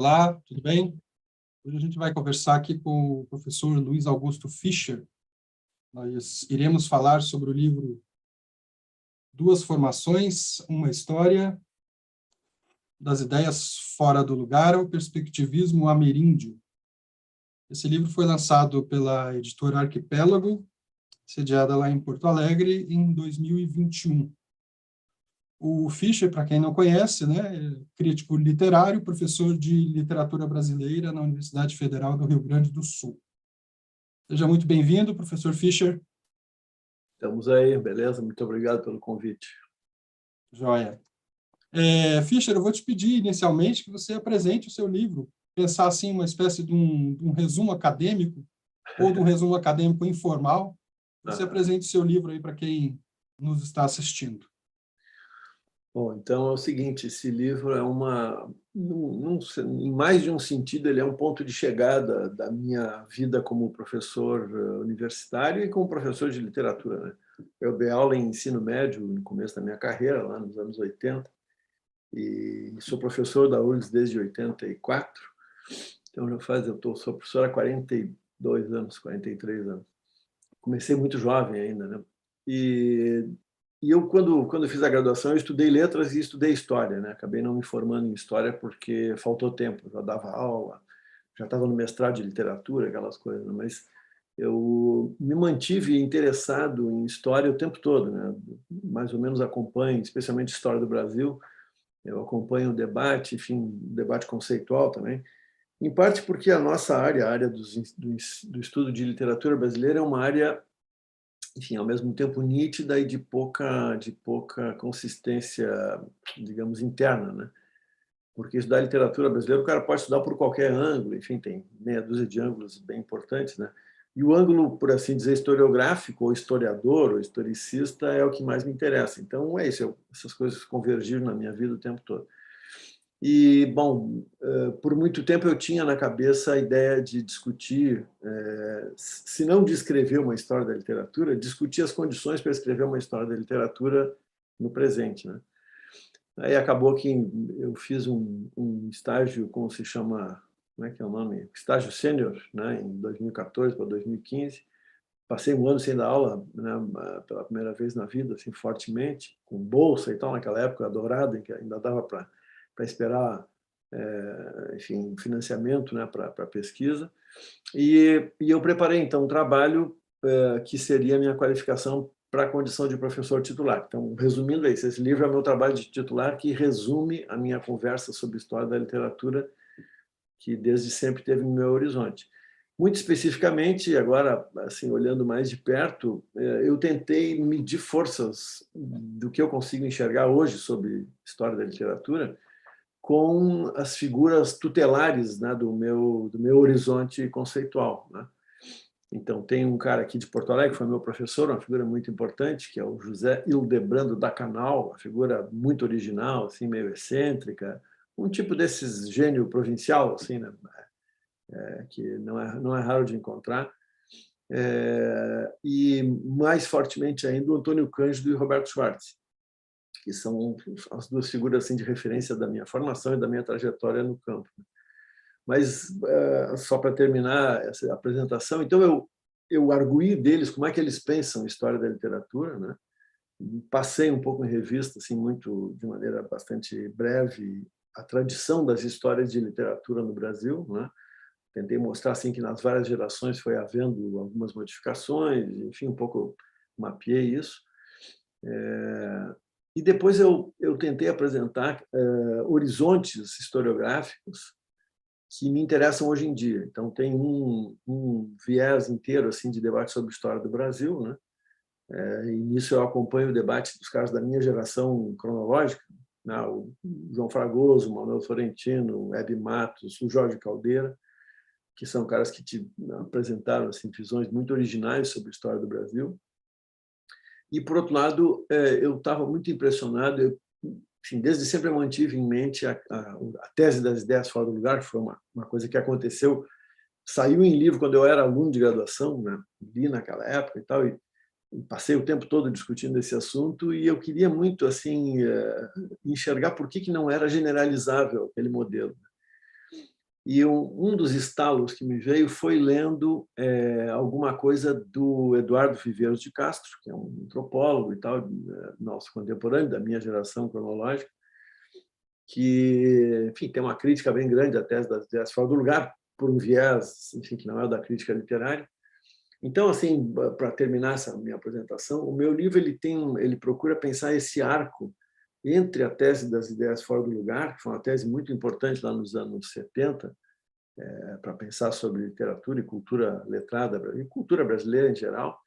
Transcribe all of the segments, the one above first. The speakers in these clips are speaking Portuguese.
Olá, tudo bem? Hoje a gente vai conversar aqui com o professor Luiz Augusto Fischer. Nós iremos falar sobre o livro Duas Formações, uma História, das ideias fora do lugar ao perspectivismo ameríndio. Esse livro foi lançado pela editora Arquipélago, sediada lá em Porto Alegre, em 2021. O Fischer, para quem não conhece, é crítico literário, professor de literatura brasileira na Universidade Federal do Rio Grande do Sul. Seja muito bem-vindo, professor Fischer. Estamos aí, beleza? Muito obrigado pelo convite. Joia. Fischer, eu vou te pedir inicialmente que você apresente o seu livro, pensar assim uma espécie de um resumo acadêmico ou de um resumo acadêmico informal. Você apresente o seu livro aí para quem nos está assistindo. Bom, então é o seguinte, esse livro é em mais de um sentido, ele é um ponto de chegada da minha vida como professor universitário e como professor de literatura, né? Eu dei aula em ensino médio no começo da minha carreira, lá nos anos 80, e sou professor da URGS desde 84, então sou professor há 42 anos, 43 anos. Comecei muito jovem ainda, né? E eu, quando fiz a graduação, eu estudei letras e estudei história, né? Acabei não me formando em história porque faltou tempo. Eu já dava aula, já estava no mestrado de literatura, aquelas coisas, né? Mas eu me mantive interessado em história o tempo todo, né? Mais ou menos acompanho, especialmente história do Brasil. Eu acompanho o debate, enfim, o debate conceitual também. Em parte porque a nossa área, a área do estudo de literatura brasileira, é uma área, enfim, ao mesmo tempo nítida e de pouca consistência, digamos, interna, né? Porque estudar literatura brasileira, o cara pode estudar por qualquer ângulo, enfim, tem meia dúzia de ângulos bem importantes, né? E o ângulo, por assim dizer, historiográfico, ou historiador, ou historicista, é o que mais me interessa. Então, é isso, essas coisas convergiram na minha vida o tempo todo. E, bom, por muito tempo eu tinha na cabeça a ideia de discutir, se não de escrever uma história da literatura, discutir as condições para escrever uma história da literatura no presente, né? Aí acabou que eu fiz um estágio, como se chama, como é que é o nome? Estágio sênior, né, em 2014 para 2015. Passei um ano sem dar aula, né, pela primeira vez na vida, assim, fortemente, com bolsa e tal, naquela época dourada, em que ainda dava para esperar, enfim, financiamento, né, para pesquisa. E eu preparei, então, um trabalho que seria a minha qualificação para a condição de professor titular. Então, resumindo, é isso. Esse livro é o meu trabalho de titular, que resume a minha conversa sobre história da literatura, que desde sempre teve no meu horizonte. Muito especificamente, agora, assim, olhando mais de perto, eu tentei medir forças do que eu consigo enxergar hoje sobre história da literatura com as figuras tutelares, né, do meu horizonte conceitual, né? Então, tem um cara aqui de Porto Alegre, que foi meu professor, uma figura muito importante, que é o José Hildebrando da Canal, uma figura muito original, assim, meio excêntrica, um tipo desses gênio provincial, assim, né? Que não é raro de encontrar. E, mais fortemente ainda, o Antônio Cândido e o Roberto Schwartz, que são as duas figuras assim, de referência da minha formação e da minha trajetória no campo. Mas, só para terminar essa apresentação, então eu arguí deles como é que eles pensam a história da literatura, né? Passei um pouco em revista, assim, muito de maneira bastante breve, a tradição das histórias de literatura no Brasil, né? Tentei mostrar assim que nas várias gerações foi havendo algumas modificações, enfim, um pouco mapeei isso. E depois eu tentei apresentar horizontes historiográficos que me interessam hoje em dia. Então, tem um viés inteiro assim de debate sobre a história do Brasil, né? E nisso eu acompanho o debate dos caras da minha geração cronológica, né? O João Fragoso, o Manuel Florentino, o Hebe Matos, o Jorge Caldeira, que são caras que te apresentaram assim, visões muito originais sobre a história do Brasil. E, por outro lado, eu estava muito impressionado, enfim, desde sempre eu mantive em mente a tese das ideias fora do lugar, que foi uma coisa que aconteceu, saiu em livro quando eu era aluno de graduação, né? Li naquela época e tal, e passei o tempo todo discutindo esse assunto, e eu queria muito assim enxergar por que não era generalizável aquele modelo. E um dos estalos que me veio foi lendo alguma coisa do Eduardo Viveiros de Castro, que é um antropólogo e tal, nosso contemporâneo, da minha geração cronológica, que, enfim, tem uma crítica bem grande à tese das ideias fora do lugar, por um viés, enfim, que não é o da crítica literária. Então, assim, para terminar essa minha apresentação, o meu livro ele procura pensar esse arco entre a tese das ideias fora do lugar, que foi uma tese muito importante lá nos anos 70, para pensar sobre literatura e cultura letrada, e cultura brasileira em geral,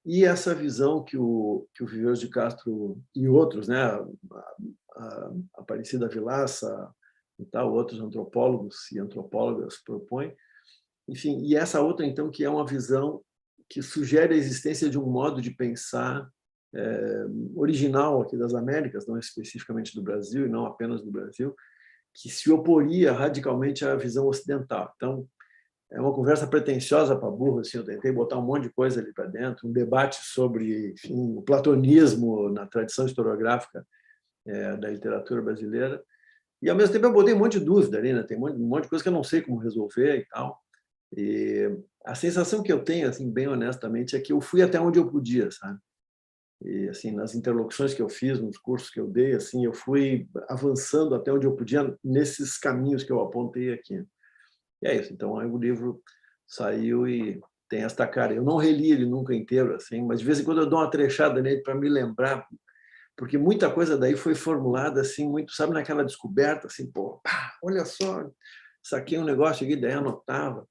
e essa visão que o Viveiros de Castro e outros, né, a Aparecida Vilaça e tal, outros antropólogos e antropólogas propõem, enfim, e essa outra, então, que é uma visão que sugere a existência de um modo de pensar original aqui das Américas, não especificamente do Brasil, e não apenas do Brasil, que se oporia radicalmente à visão ocidental. Então, é uma conversa pretensiosa para burro, assim, eu tentei botar um monte de coisa ali para dentro, um debate sobre, enfim, o platonismo na tradição historiográfica da literatura brasileira, e, ao mesmo tempo, eu botei um monte de dúvida ali, né? Tem um monte de coisa que eu não sei como resolver e tal. E a sensação que eu tenho, assim, bem honestamente, é que eu fui até onde eu podia, sabe? E, assim, nas interlocuções que eu fiz, nos cursos que eu dei, assim, eu fui avançando até onde eu podia nesses caminhos que eu apontei aqui. E é isso. Então, aí o livro saiu e tem esta cara. Eu não reli ele nunca inteiro, assim, mas de vez em quando eu dou uma trechada nele para me lembrar, porque muita coisa daí foi formulada assim, muito, sabe, naquela descoberta, assim, pô, pá, olha só, saquei um negócio aqui, daí anotava.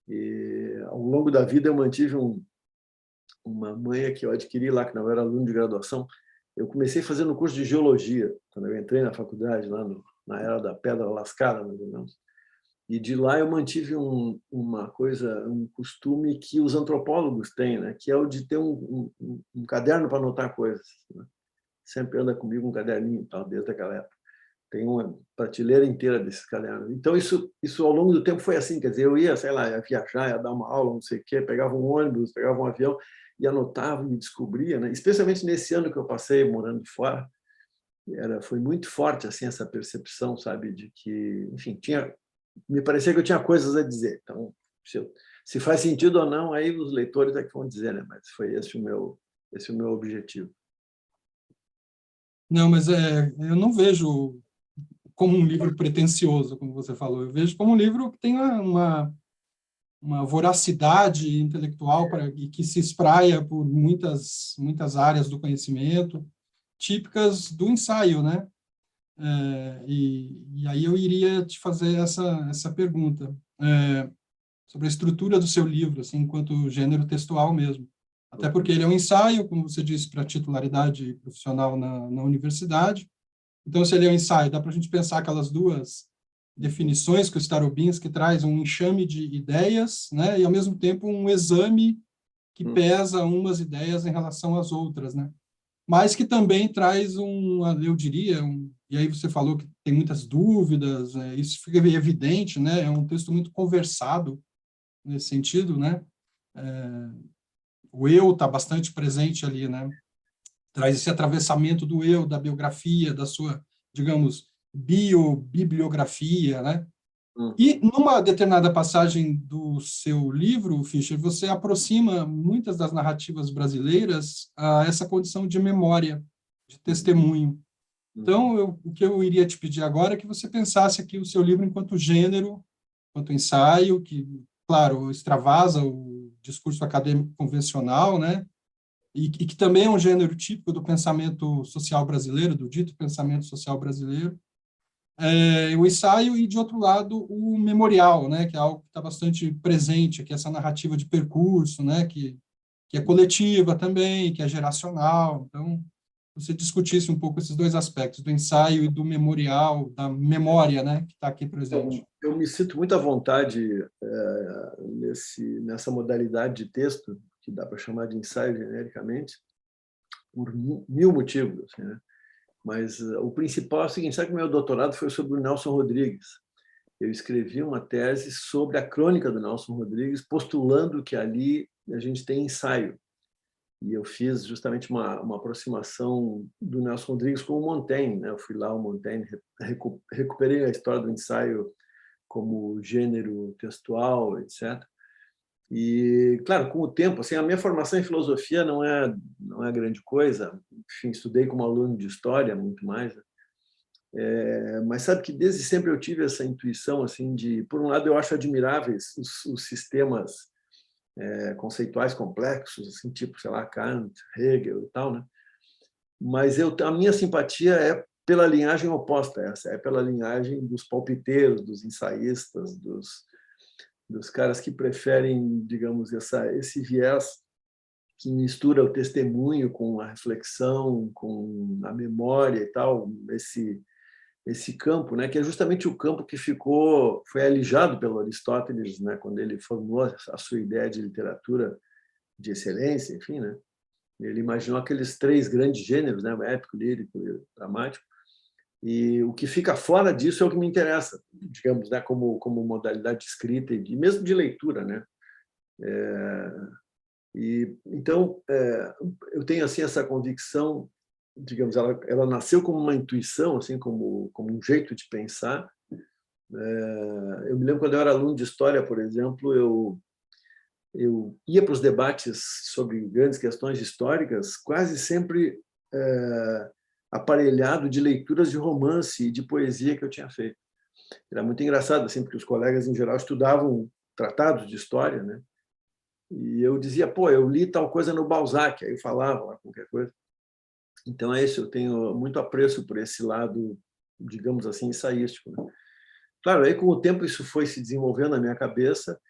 E ao longo da vida eu mantive uma manha que eu adquiri lá, que não era aluno de graduação. Eu comecei fazendo curso de geologia, quando eu entrei na faculdade, lá na era da pedra lascada, mais ou menos. E de lá eu mantive uma coisa, um costume que os antropólogos têm, né? Que é o de ter um caderno para anotar coisas, né? Sempre anda comigo um caderninho, tal, desde aquela época. Tem uma prateleira inteira desses cadernos. Então, isso ao longo do tempo foi assim, quer dizer, eu ia, sei lá, ia viajar, ia dar uma aula, não sei o quê, pegava um ônibus, pegava um avião e anotava, me descobria, né? Especialmente nesse ano que eu passei morando fora, foi muito forte assim essa percepção, sabe, de que, enfim, me parecia que eu tinha coisas a dizer. Então, se faz sentido ou não, aí os leitores é que vão dizer, né? Mas foi esse o meu objetivo. Não, mas eu não vejo como um livro pretensioso, como você falou. Eu vejo como um livro que tem uma voracidade intelectual e que se espraia por muitas áreas do conhecimento, típicas do ensaio, né? E aí eu iria te fazer essa pergunta sobre a estrutura do seu livro, assim, enquanto gênero textual mesmo. Até porque ele é um ensaio, como você disse, para titularidade profissional na universidade. Então, se ele é um ensaio, dá para a gente pensar aquelas duas definições que o Starobinski traz, um enxame de ideias, né, e, ao mesmo tempo, um exame que pesa umas ideias em relação às outras, né? Mas que também traz eu diria, e aí você falou que tem muitas dúvidas, isso fica evidente, né? É um texto muito conversado nesse sentido, né? O eu está bastante presente ali, né? Traz esse atravessamento do eu, da biografia, da sua, digamos, bibliografia, né? E numa determinada passagem do seu livro, Fischer, você aproxima muitas das narrativas brasileiras a essa condição de memória, de testemunho. Então, o que eu iria te pedir agora é que você pensasse aqui o seu livro enquanto gênero, enquanto ensaio, que, claro, extravasa o discurso acadêmico convencional, né? E que também é um gênero típico do pensamento social brasileiro, do dito pensamento social brasileiro, o ensaio e, de outro lado, o memorial, né, que é algo que está bastante presente, que é essa narrativa de percurso, né, que é coletiva também, que é geracional. Então, você discutisse um pouco esses dois aspectos, do ensaio e do memorial, da memória, né, que está aqui presente. Eu me sinto muito à vontade nessa modalidade de texto, que dá para chamar de ensaio genericamente, por mil motivos, assim, né? Mas o principal é o seguinte, sabe que o meu doutorado foi sobre o Nelson Rodrigues. Eu escrevi uma tese sobre a crônica do Nelson Rodrigues, postulando que ali a gente tem ensaio. E eu fiz justamente uma aproximação do Nelson Rodrigues com o Montaigne, né? Eu fui lá ao Montaigne, recuperei a história do ensaio como gênero textual, etc. E, claro, com o tempo, assim, a minha formação em filosofia não é grande coisa. Enfim, estudei como aluno de história, muito mais. Mas sabe que desde sempre eu tive essa intuição, assim, de, por um lado, eu acho admiráveis os sistemas conceituais complexos, assim, tipo, sei lá, Kant, Hegel e tal, né? Mas a minha simpatia é pela linhagem oposta, essa é pela linhagem dos palpiteiros, dos ensaístas, dos caras que preferem, digamos, esse viés que mistura o testemunho com a reflexão, com a memória e tal, esse campo, né, que é justamente o campo que foi alijado pelo Aristóteles, né, quando ele formulou a sua ideia de literatura de excelência, enfim, né? Ele imaginou aqueles três grandes gêneros, né, o épico, lírico e o dramático. E o que fica fora disso é o que me interessa, digamos, né, como modalidade de escrita e mesmo de leitura, né? E então eu tenho assim essa convicção, digamos, ela nasceu como uma intuição, assim como um jeito de pensar. Eu me lembro quando eu era aluno de história, por exemplo, eu ia para os debates sobre grandes questões históricas, quase sempre aparelhado de leituras de romance e de poesia que eu tinha feito. Era muito engraçado, assim, porque os colegas, em geral, estudavam tratados de história, né? E eu dizia, pô, eu li tal coisa no Balzac, aí eu falava lá qualquer coisa. Então é isso, eu tenho muito apreço por esse lado, digamos assim, ensaístico, né? Claro, aí com o tempo isso foi se desenvolvendo na minha cabeça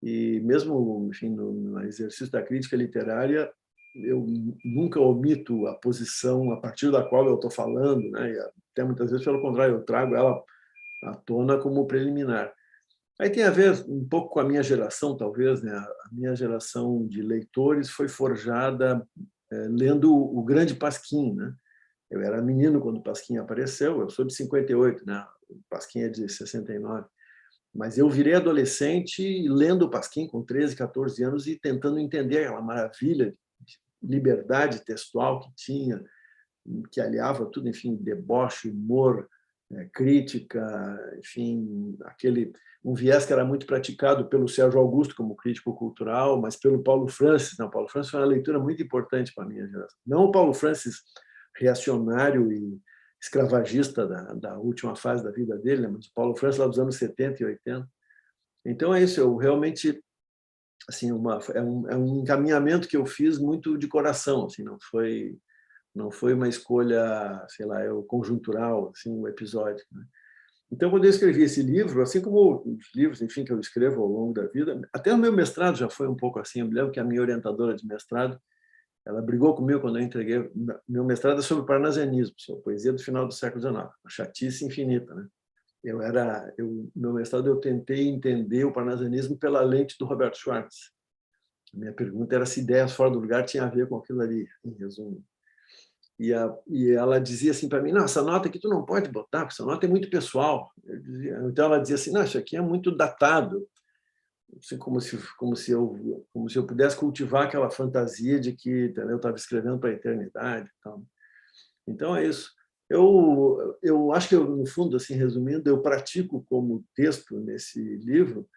e mesmo, enfim, no exercício da crítica literária, eu nunca omito a posição a partir da qual eu estou falando, né? E até muitas vezes, pelo contrário, eu trago ela à tona como preliminar. Aí tem a ver um pouco com a minha geração, talvez, né? A minha geração de leitores foi forjada lendo o grande Pasquim, né? Eu era menino quando o Pasquim apareceu, eu sou de 58, né? O Pasquim é de 69. Mas eu virei adolescente lendo o Pasquim com 13, 14 anos e tentando entender aquela maravilha de liberdade textual que tinha, que aliava tudo, enfim, deboche, humor, crítica, enfim, um viés que era muito praticado pelo Sérgio Augusto como crítico cultural, mas pelo Paulo Francis. Não, Paulo Francis foi uma leitura muito importante para a minha geração. Não o Paulo Francis reacionário e escravagista da última fase da vida dele, mas o Paulo Francis lá dos anos 70 e 80. Então é isso, eu realmente assim, é um encaminhamento que eu fiz muito de coração, assim, não foi uma escolha, sei lá, conjuntural, assim, um episódio, né? Então, quando eu escrevi esse livro, assim como os livros, enfim, que eu escrevo ao longo da vida, até o meu mestrado já foi um pouco assim. Eu me lembro que a minha orientadora de mestrado, ela brigou comigo quando eu entreguei. Meu mestrado é sobre parnasianismo, sobre poesia do final do século XIX, uma chatice infinita, né? Meu mestrado eu tentei entender o parnasianismo pela lente do Robert Schwartz. A minha pergunta era se ideias fora do lugar tinham a ver com aquilo ali, em resumo. E ela dizia assim para mim, não, essa nota aqui tu não pode botar, porque essa nota é muito pessoal. Então ela dizia assim, não, isso aqui é muito datado, assim, como se eu pudesse cultivar aquela fantasia de que, entendeu, eu estava escrevendo para a eternidade. Então é isso. Eu acho que, no fundo, assim, resumindo, eu pratico como texto nesse livro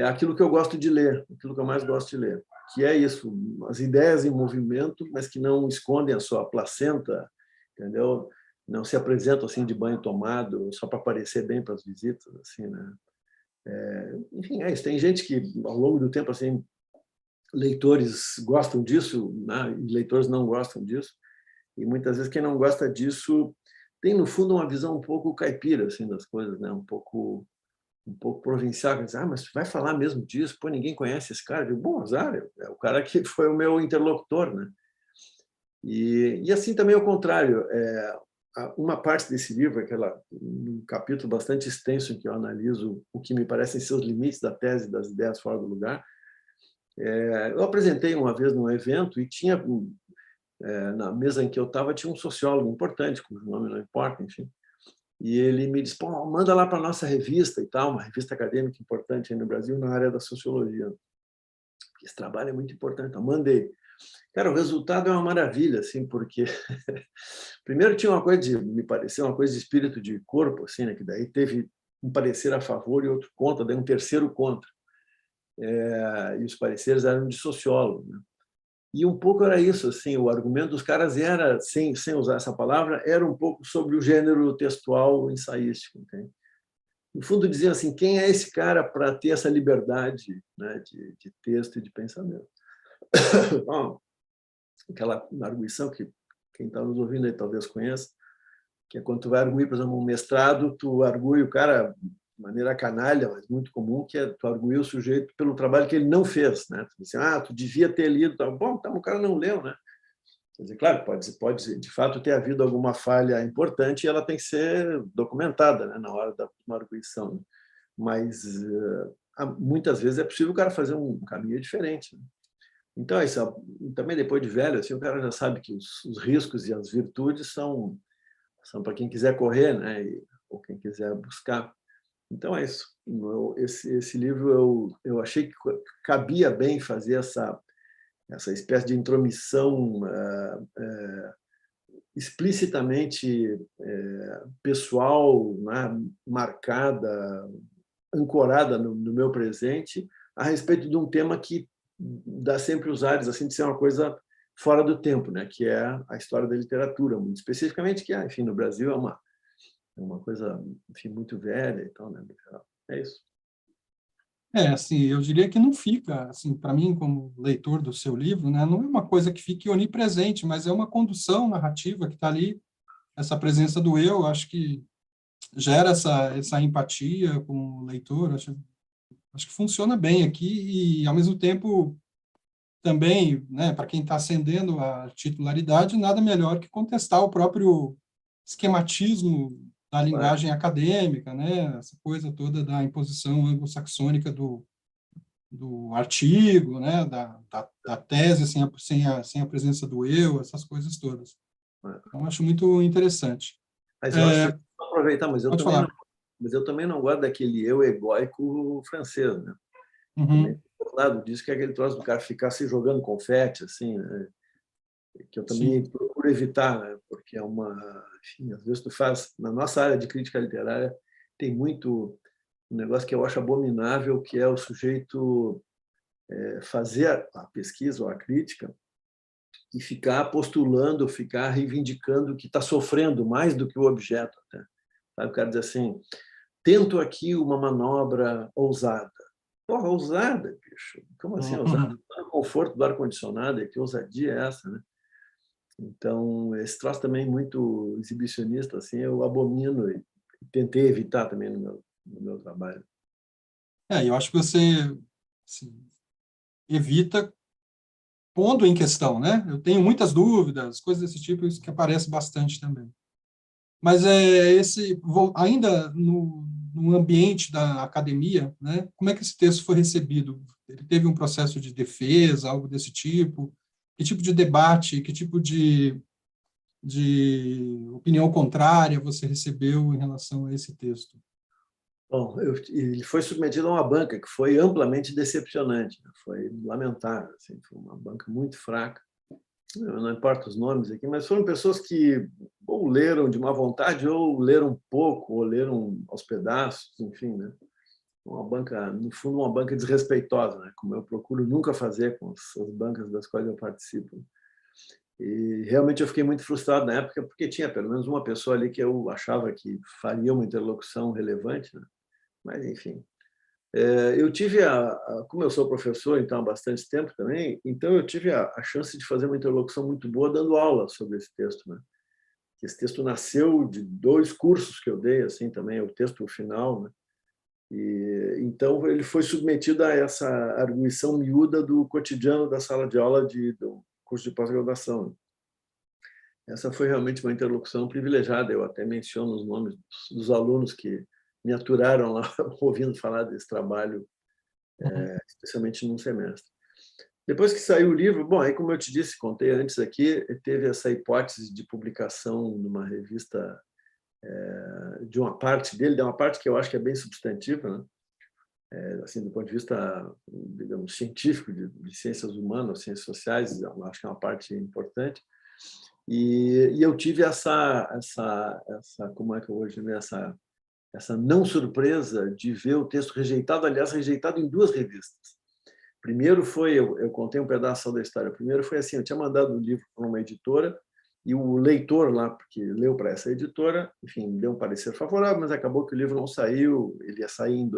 aquilo que eu gosto de ler, aquilo que eu mais gosto de ler, que é isso, as ideias em movimento, mas que não escondem a sua placenta, entendeu? Não se apresentam assim de banho tomado, só para aparecer bem para as visitas, assim, né? Enfim, é isso. Tem gente que, ao longo do tempo, assim, leitores gostam disso, né? E leitores não gostam disso, e muitas vezes quem não gosta disso tem, no fundo, uma visão um pouco caipira, assim, das coisas, né? Um pouco provincial, que diz, mas vai falar mesmo disso? Pô, ninguém conhece esse cara. Eu digo, bom, azar, é o cara que foi o meu interlocutor, né? E assim também ao contrário, uma parte desse livro, um capítulo bastante extenso em que eu analiso o que me parecem ser os limites da tese das ideias fora do lugar. Eu apresentei uma vez num evento e tinha, na mesa em que eu estava, tinha um sociólogo importante, cujo nome não importa, enfim. E ele me disse, pô, manda lá para a nossa revista e tal, uma revista acadêmica importante aí no Brasil, na área da sociologia. Esse trabalho é muito importante. Então, mandei. Cara, o resultado é uma maravilha, assim, porque primeiro tinha uma coisa me pareceu uma coisa de espírito de corpo, assim, né, que daí teve um parecer a favor e outro contra, daí um terceiro contra. E os pareceres eram de sociólogo, né? E um pouco era isso, assim, o argumento dos caras era, sem usar essa palavra, era um pouco sobre o gênero textual ensaístico, entende? No fundo, diziam assim, quem é esse cara para ter essa liberdade, né, de texto e de pensamento? Bom, aquela arguição que quem está nos ouvindo aí talvez conheça, que é quando tu vai arguir, por exemplo, um mestrado, tu argui o cara de maneira canalha, mas muito comum, que é tu arguir o sujeito pelo trabalho que ele não fez, né? Tu diz assim, tu devia ter lido, tá bom, então o cara não leu, né? Quer dizer, claro, pode de fato ter havido alguma falha importante e ela tem que ser documentada, né, na hora da uma arguição, né? Mas muitas vezes é possível o cara fazer um caminho diferente, né? Então, isso, também depois de velho, assim, o cara já sabe que os riscos e as virtudes são para quem quiser correr, né? Ou quem quiser buscar. Então, é isso. Esse livro eu achei que cabia bem fazer essa espécie de intromissão explicitamente pessoal, né? Marcada, ancorada no meu presente, a respeito de um tema que dá sempre os ares assim, de ser uma coisa fora do tempo, né? Que é a história da literatura, muito especificamente, que, enfim, no Brasil é uma coisa, enfim, muito velha e tal, né? É isso. Assim, eu diria que não fica, assim, para mim, como leitor do seu livro, né, não é uma coisa que fique onipresente, mas é uma condução narrativa que está ali, essa presença do eu, acho que gera essa empatia com o leitor, acho que funciona bem aqui e, ao mesmo tempo, também, né, para quem está ascendendo a titularidade, nada melhor que contestar o próprio esquematismo da linguagem acadêmica, né, essa coisa toda da imposição anglo-saxônica do artigo, né, da tese sem a presença do eu, essas coisas todas. Então, acho muito interessante. Mas eu acho que aproveitar, Pode falar. Mas eu também não gosto daquele eu egóico francês, né? Também, Uhum. do lado disso, que é aquele troço do cara ficar se jogando confete, assim, né? Que eu também Sim. procuro evitar, né? Porque é enfim, às vezes tu faz, na nossa área de crítica literária, tem muito um negócio que eu acho abominável, que é o sujeito fazer a pesquisa ou a crítica e ficar postulando, ficar reivindicando que está sofrendo mais do que o objeto. Né? Sabe? O cara diz assim, tento aqui uma manobra ousada. Porra, ousada, bicho. Como assim ousada? Uhum. Está no conforto do ar-condicionado, que ousadia é essa, né? Então, esse troço também muito exibicionista, assim, eu abomino e tentei evitar também no meu trabalho. Eu acho que você, assim, evita pondo em questão, né? Eu tenho muitas dúvidas, coisas desse tipo, isso que aparece bastante também. Mas ainda no ambiente da academia, né? Como é que esse texto foi recebido? Ele teve um processo de defesa, algo desse tipo? Que tipo de debate, que tipo de opinião contrária você recebeu em relação a esse texto? Bom, ele foi submetido a uma banca que foi amplamente decepcionante, né? Foi lamentável, assim, foi uma banca muito fraca. Não importa os nomes aqui, mas foram pessoas que ou leram de má vontade, ou leram pouco, ou leram aos pedaços, enfim, né? Uma banca, no fundo, uma banca desrespeitosa, né? Como eu procuro nunca fazer com as bancas das quais eu participo. E realmente eu fiquei muito frustrado na época, porque tinha pelo menos uma pessoa ali que eu achava que faria uma interlocução relevante, né? Mas, enfim. Eu tive como eu sou professor então há bastante tempo também, então eu tive a chance de fazer uma interlocução muito boa dando aula sobre esse texto, né? Esse texto nasceu de 2 cursos que eu dei assim também, o texto final, né? E então ele foi submetido a essa arguição miúda do cotidiano da sala de aula do curso de pós-graduação, né? Essa foi realmente uma interlocução privilegiada. Eu até menciono os nomes dos alunos que me aturaram lá ouvindo falar desse trabalho, Uhum. especialmente num semestre. Depois que saiu o livro, bom, aí como eu te disse, contei antes aqui, teve essa hipótese de publicação numa revista de uma parte dele, de uma parte que eu acho que é bem substantiva, né? Assim, do ponto de vista, digamos, científico, de ciências humanas, ciências sociais, eu acho que é uma parte importante. E eu tive como é que eu vou dizer, essa não surpresa de ver o texto rejeitado, aliás, rejeitado em 2 revistas. Primeiro foi, eu contei um pedaço da história, primeiro foi assim, eu tinha mandado o livro para uma editora, e o leitor lá, porque leu para essa editora, enfim, deu um parecer favorável, mas acabou que o livro não saiu, ele ia sair em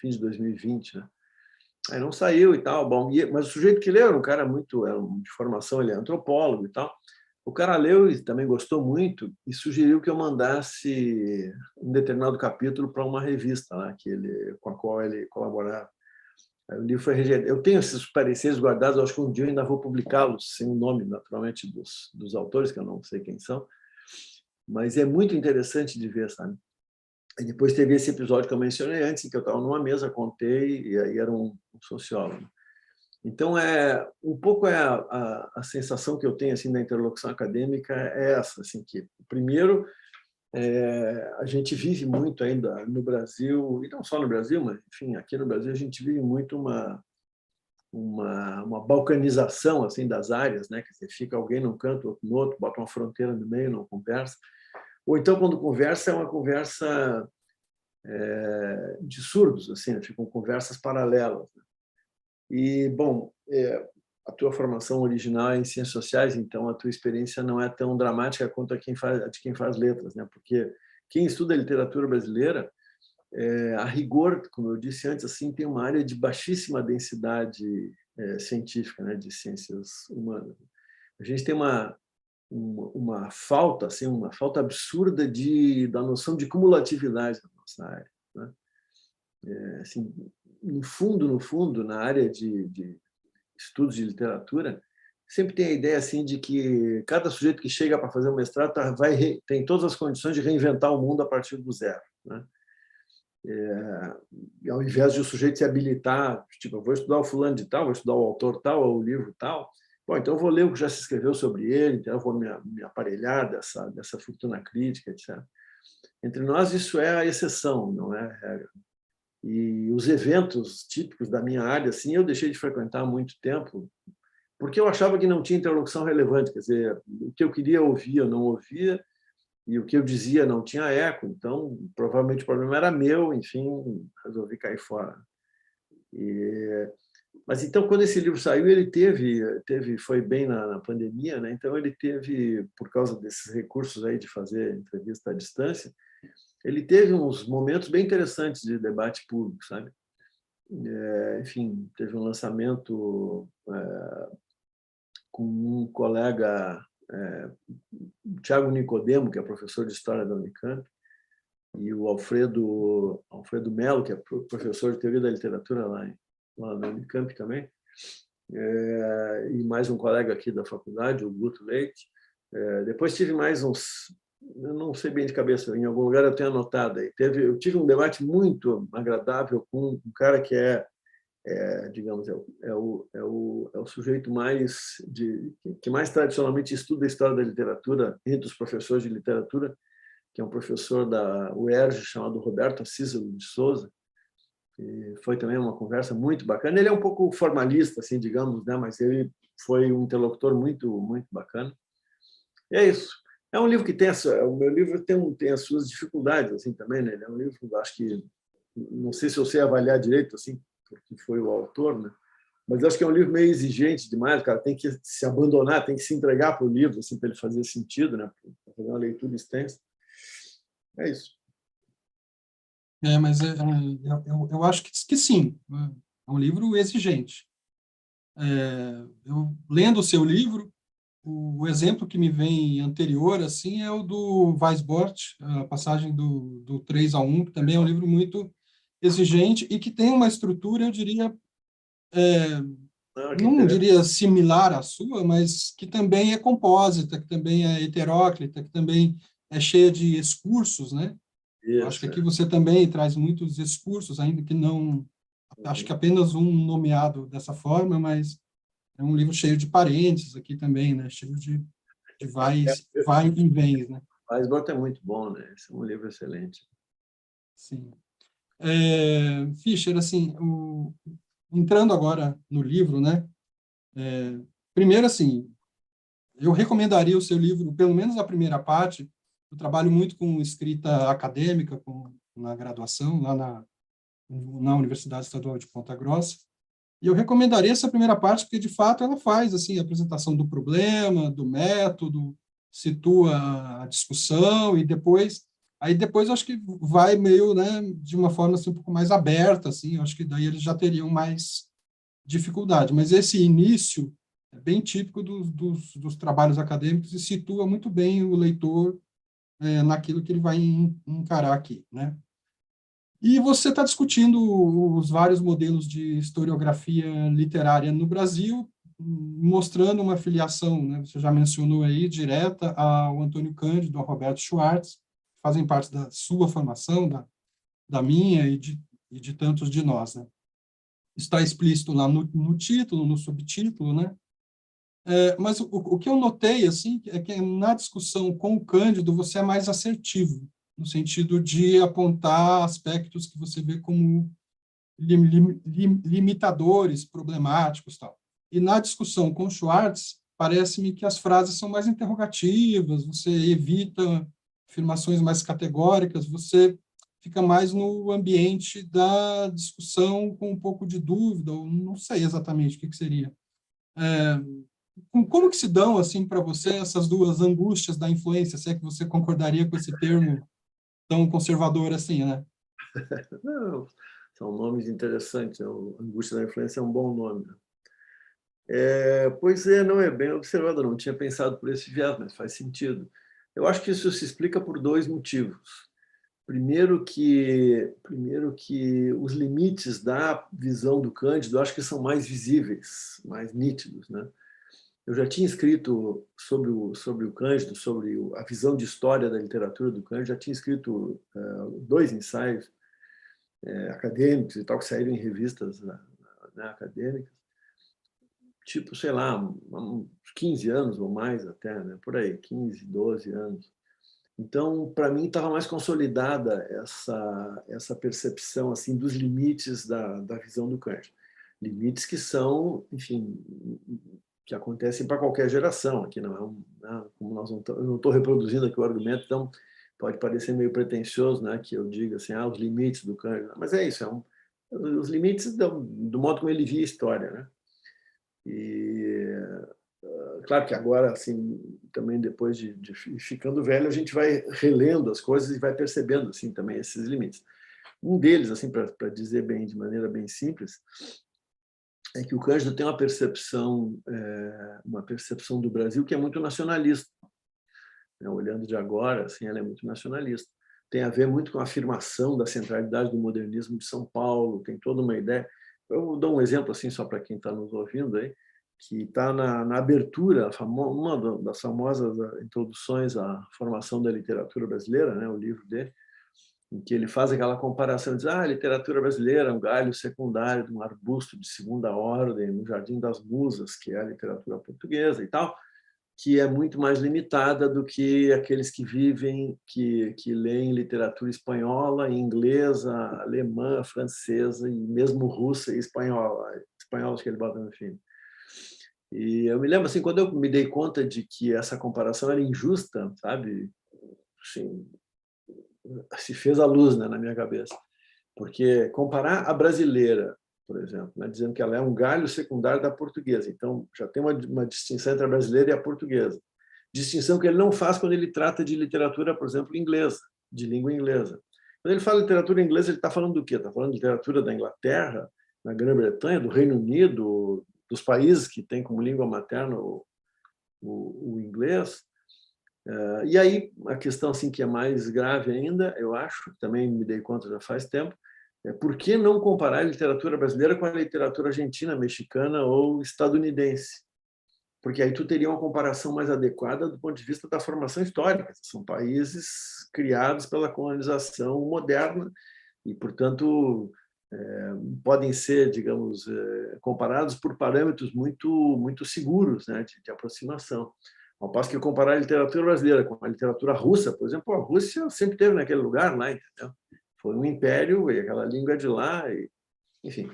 fim de 2020, né? Aí não saiu e tal, bom, mas o sujeito que leu era um cara de formação, ele é antropólogo e tal. O cara leu e também gostou muito e sugeriu que eu mandasse um determinado capítulo para uma revista lá, com a qual ele colaborava. Aí o livro foi rejeitado. Eu tenho esses pareceres guardados, acho que um dia eu ainda vou publicá-los, sem o nome, naturalmente, dos autores, que eu não sei quem são, mas é muito interessante de ver, sabe? E depois teve esse episódio que eu mencionei antes, em que eu estava numa mesa, contei, e aí era um sociólogo. Então, um pouco a sensação que eu tenho assim da interlocução acadêmica é essa, assim, que, primeiro, a gente vive muito ainda no Brasil, e não só no Brasil, mas, enfim, aqui no Brasil a gente vive muito uma balcanização assim das áreas, né? Quer dizer, fica alguém num canto, outro no outro, bota uma fronteira no meio, não conversa. Ou então, quando conversa, é uma conversa de surdos, assim, ficam conversas paralelas. E, bom, a tua formação original é em ciências sociais, então a tua experiência não é tão dramática quanto a de quem faz letras, né? Porque quem estuda literatura brasileira, a rigor, como eu disse antes, assim, tem uma área de baixíssima densidade científica, né? De ciências humanas. A gente tem uma falta, assim, uma falta absurda da noção de cumulatividade na nossa área, né? Assim, no fundo, na área de estudos de literatura, sempre tem a ideia assim de que cada sujeito que chega para fazer um mestrado tem todas as condições de reinventar o mundo a partir do zero, né? Ao invés de o sujeito se habilitar, tipo, eu vou estudar o fulano de tal, vou estudar o autor tal, ou o livro tal, bom, então eu vou ler o que já se escreveu sobre ele, então eu vou me aparelhar dessa fortuna crítica, etc. Entre nós, isso é a exceção, não é a regra. E os eventos típicos da minha área, assim, eu deixei de frequentar há muito tempo, porque eu achava que não tinha interlocução relevante, quer dizer, o que eu queria ouvir eu não ouvia, e o que eu dizia não tinha eco, então provavelmente o problema era meu, enfim, resolvi cair fora. Mas então, quando esse livro saiu, ele foi bem na pandemia, né? Então ele teve, por causa desses recursos aí de fazer entrevista à distância, ele teve uns momentos bem interessantes de debate público, sabe? Enfim, teve um lançamento com um colega, Tiago Nicodemo, que é professor de História da Unicamp, e o Alfredo Mello, que é professor de Teoria da Literatura lá na Unicamp também, e mais um colega aqui da faculdade, o Guto Leite. Depois tive mais uns, eu não sei bem de cabeça, em algum lugar eu tenho anotado aí. Eu tive um debate muito agradável com um cara que digamos, o sujeito que mais tradicionalmente estuda a história da literatura entre os professores de literatura, que é um professor da UERJ chamado Roberto Assis de Souza. E foi também uma conversa muito bacana. Ele é um pouco formalista, assim, digamos, né? Mas ele foi um interlocutor muito, muito bacana. E é isso. É um livro que o meu livro tem as suas dificuldades, assim, também, né? Ele é um livro, acho que, não sei se eu sei avaliar direito, assim, porque foi o autor, né? Mas acho que é um livro meio exigente demais, o cara tem que se abandonar, tem que se entregar para o livro, assim, para ele fazer sentido, né? Para fazer uma leitura extensa. É isso. Mas eu acho que sim, é um livro exigente. Eu, lendo o seu livro, o exemplo que me vem anterior assim é o do Weisbord, a passagem do 3-1, que também é um livro muito exigente e que tem uma estrutura, eu diria, não diria similar à sua, mas que também é compósita, que também é heteróclita, que também é cheia de excursos, né? Isso, Acho que aqui você também traz muitos excursos, ainda que não, acho que apenas um nomeado dessa forma, mas é um livro cheio de parênteses aqui também, né? Cheio de vai e vem, né? Weisbord é muito bom, né? Esse é um livro excelente. Sim. Fischer, assim, entrando agora no livro, né? Primeiro, assim, eu recomendaria o seu livro, pelo menos a primeira parte, Eu trabalho muito com escrita acadêmica, na graduação, lá na Universidade Estadual de Ponta Grossa. E eu recomendaria essa primeira parte, porque, de fato, ela faz assim, a apresentação do problema, do método, situa a discussão, e depois eu acho que vai meio, né, de uma forma assim, um pouco mais aberta, assim, eu acho que daí eles já teriam mais dificuldade. Mas esse início é bem típico dos trabalhos acadêmicos e situa muito bem o leitor naquilo que ele vai encarar aqui, né? E você está discutindo os vários modelos de historiografia literária no Brasil, mostrando uma filiação, né? Você já mencionou aí, direta ao Antônio Cândido, ao Roberto Schwartz, fazem parte da sua formação, da minha e de tantos de nós, né? Está explícito lá no título, no subtítulo, né? Mas o que eu notei, assim, é que na discussão com o Cândido você é mais assertivo, no sentido de apontar aspectos que você vê como limitadores, problemáticos, tal. E na discussão com Schwartz, parece-me que as frases são mais interrogativas, você evita afirmações mais categóricas, você fica mais no ambiente da discussão com um pouco de dúvida, ou não sei exatamente o que seria. Como que se dão, assim, para você essas duas angústias da influência, se é que você concordaria com esse termo tão conservador assim, né? Não, são nomes interessantes. A angústia da influência é um bom nome. Pois é, não é bem observado, não tinha pensado por esse viés, mas faz sentido. Eu acho que isso se explica por dois motivos. Primeiro que os limites da visão do Cândido, eu acho que são mais visíveis, mais nítidos, né? Eu já tinha escrito sobre o Cândido, sobre a visão de história da literatura do Cândido, já tinha escrito 2 ensaios acadêmicos e tal, que saíram em revistas, né, acadêmicas, tipo, sei lá, uns 15 anos ou mais até, né? Por aí, 15, 12 anos. Então, para mim, estava mais consolidada essa percepção assim dos limites da visão do Kant. Limites que são, enfim, que acontecem para qualquer geração. Aqui não é como eu não estou reproduzindo aqui o argumento, então pode parecer meio pretensioso, né, que eu diga assim, os limites do Kant. Mas é isso, os limites do modo como ele via a história, né? E claro que agora, assim, também depois de ficando velho, a gente vai relendo as coisas e vai percebendo, assim, também esses limites. Um deles, assim, para dizer bem, de maneira bem simples, é que o Cândido tem uma percepção do Brasil que é muito nacionalista. Olhando de agora, assim, ela é muito nacionalista. Tem a ver muito com a afirmação da centralidade do modernismo de São Paulo, tem toda uma ideia. Eu dou um exemplo, assim, só para quem está nos ouvindo aí, que está na abertura, uma das famosas introduções à formação da literatura brasileira, né, o livro dele, em que ele faz aquela comparação, diz, a literatura brasileira é um galho secundário de um arbusto de segunda ordem no Jardim das Musas, que é a literatura portuguesa e tal, que é muito mais limitada do que aqueles que vivem, que leem literatura espanhola, inglesa, alemã, francesa e mesmo russa e espanhola. Espanhola, acho que ele bota no fim. E eu me lembro, assim, quando eu me dei conta de que essa comparação era injusta, sabe? Assim, se fez a luz, né, na minha cabeça. Porque comparar a brasileira, por exemplo, né, dizendo que ela é um galho secundário da portuguesa, então já tem uma distinção entre a brasileira e a portuguesa. Distinção que ele não faz quando ele trata de literatura, por exemplo, inglesa, de língua inglesa. Quando ele fala literatura inglesa, ele está falando do quê? Está falando de literatura da Inglaterra, da Grã-Bretanha, do Reino Unido, dos países que têm como língua materna o inglês. E aí, a questão assim, que é mais grave ainda, eu acho, também me dei conta já faz tempo, é por que não comparar a literatura brasileira com a literatura argentina, mexicana ou estadunidense? Porque aí tu teria uma comparação mais adequada do ponto de vista da formação histórica. São países criados pela colonização moderna e, portanto, podem ser, digamos, comparados por parâmetros muito seguros, né, de aproximação. Ao passo que comparar a literatura brasileira com a literatura russa, por exemplo, a Rússia sempre teve naquele lugar lá, entendeu? Foi um império e aquela língua é de lá, enfim.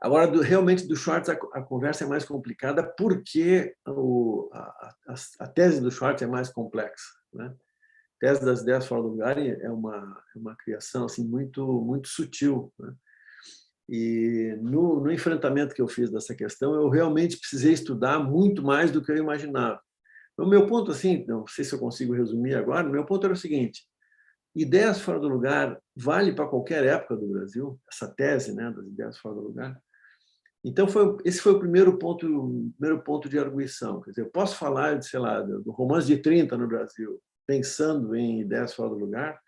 Agora, realmente, do Schwartz, a conversa é mais complicada porque a tese do Schwartz é mais complexa, né? Tese das Ideias Fora do Lugar é uma criação assim, muito sutil, né? E no enfrentamento que eu fiz dessa questão, eu realmente precisei estudar muito mais do que eu imaginava. O meu ponto, assim, não sei se eu consigo resumir agora, o meu ponto era o seguinte: ideias fora do lugar vale para qualquer época do Brasil, essa tese, né, das ideias fora do lugar. Então, esse foi o primeiro ponto de arguição. Quer dizer, eu posso falar, sei lá, do romance de 30 no Brasil, pensando em ideias fora do lugar,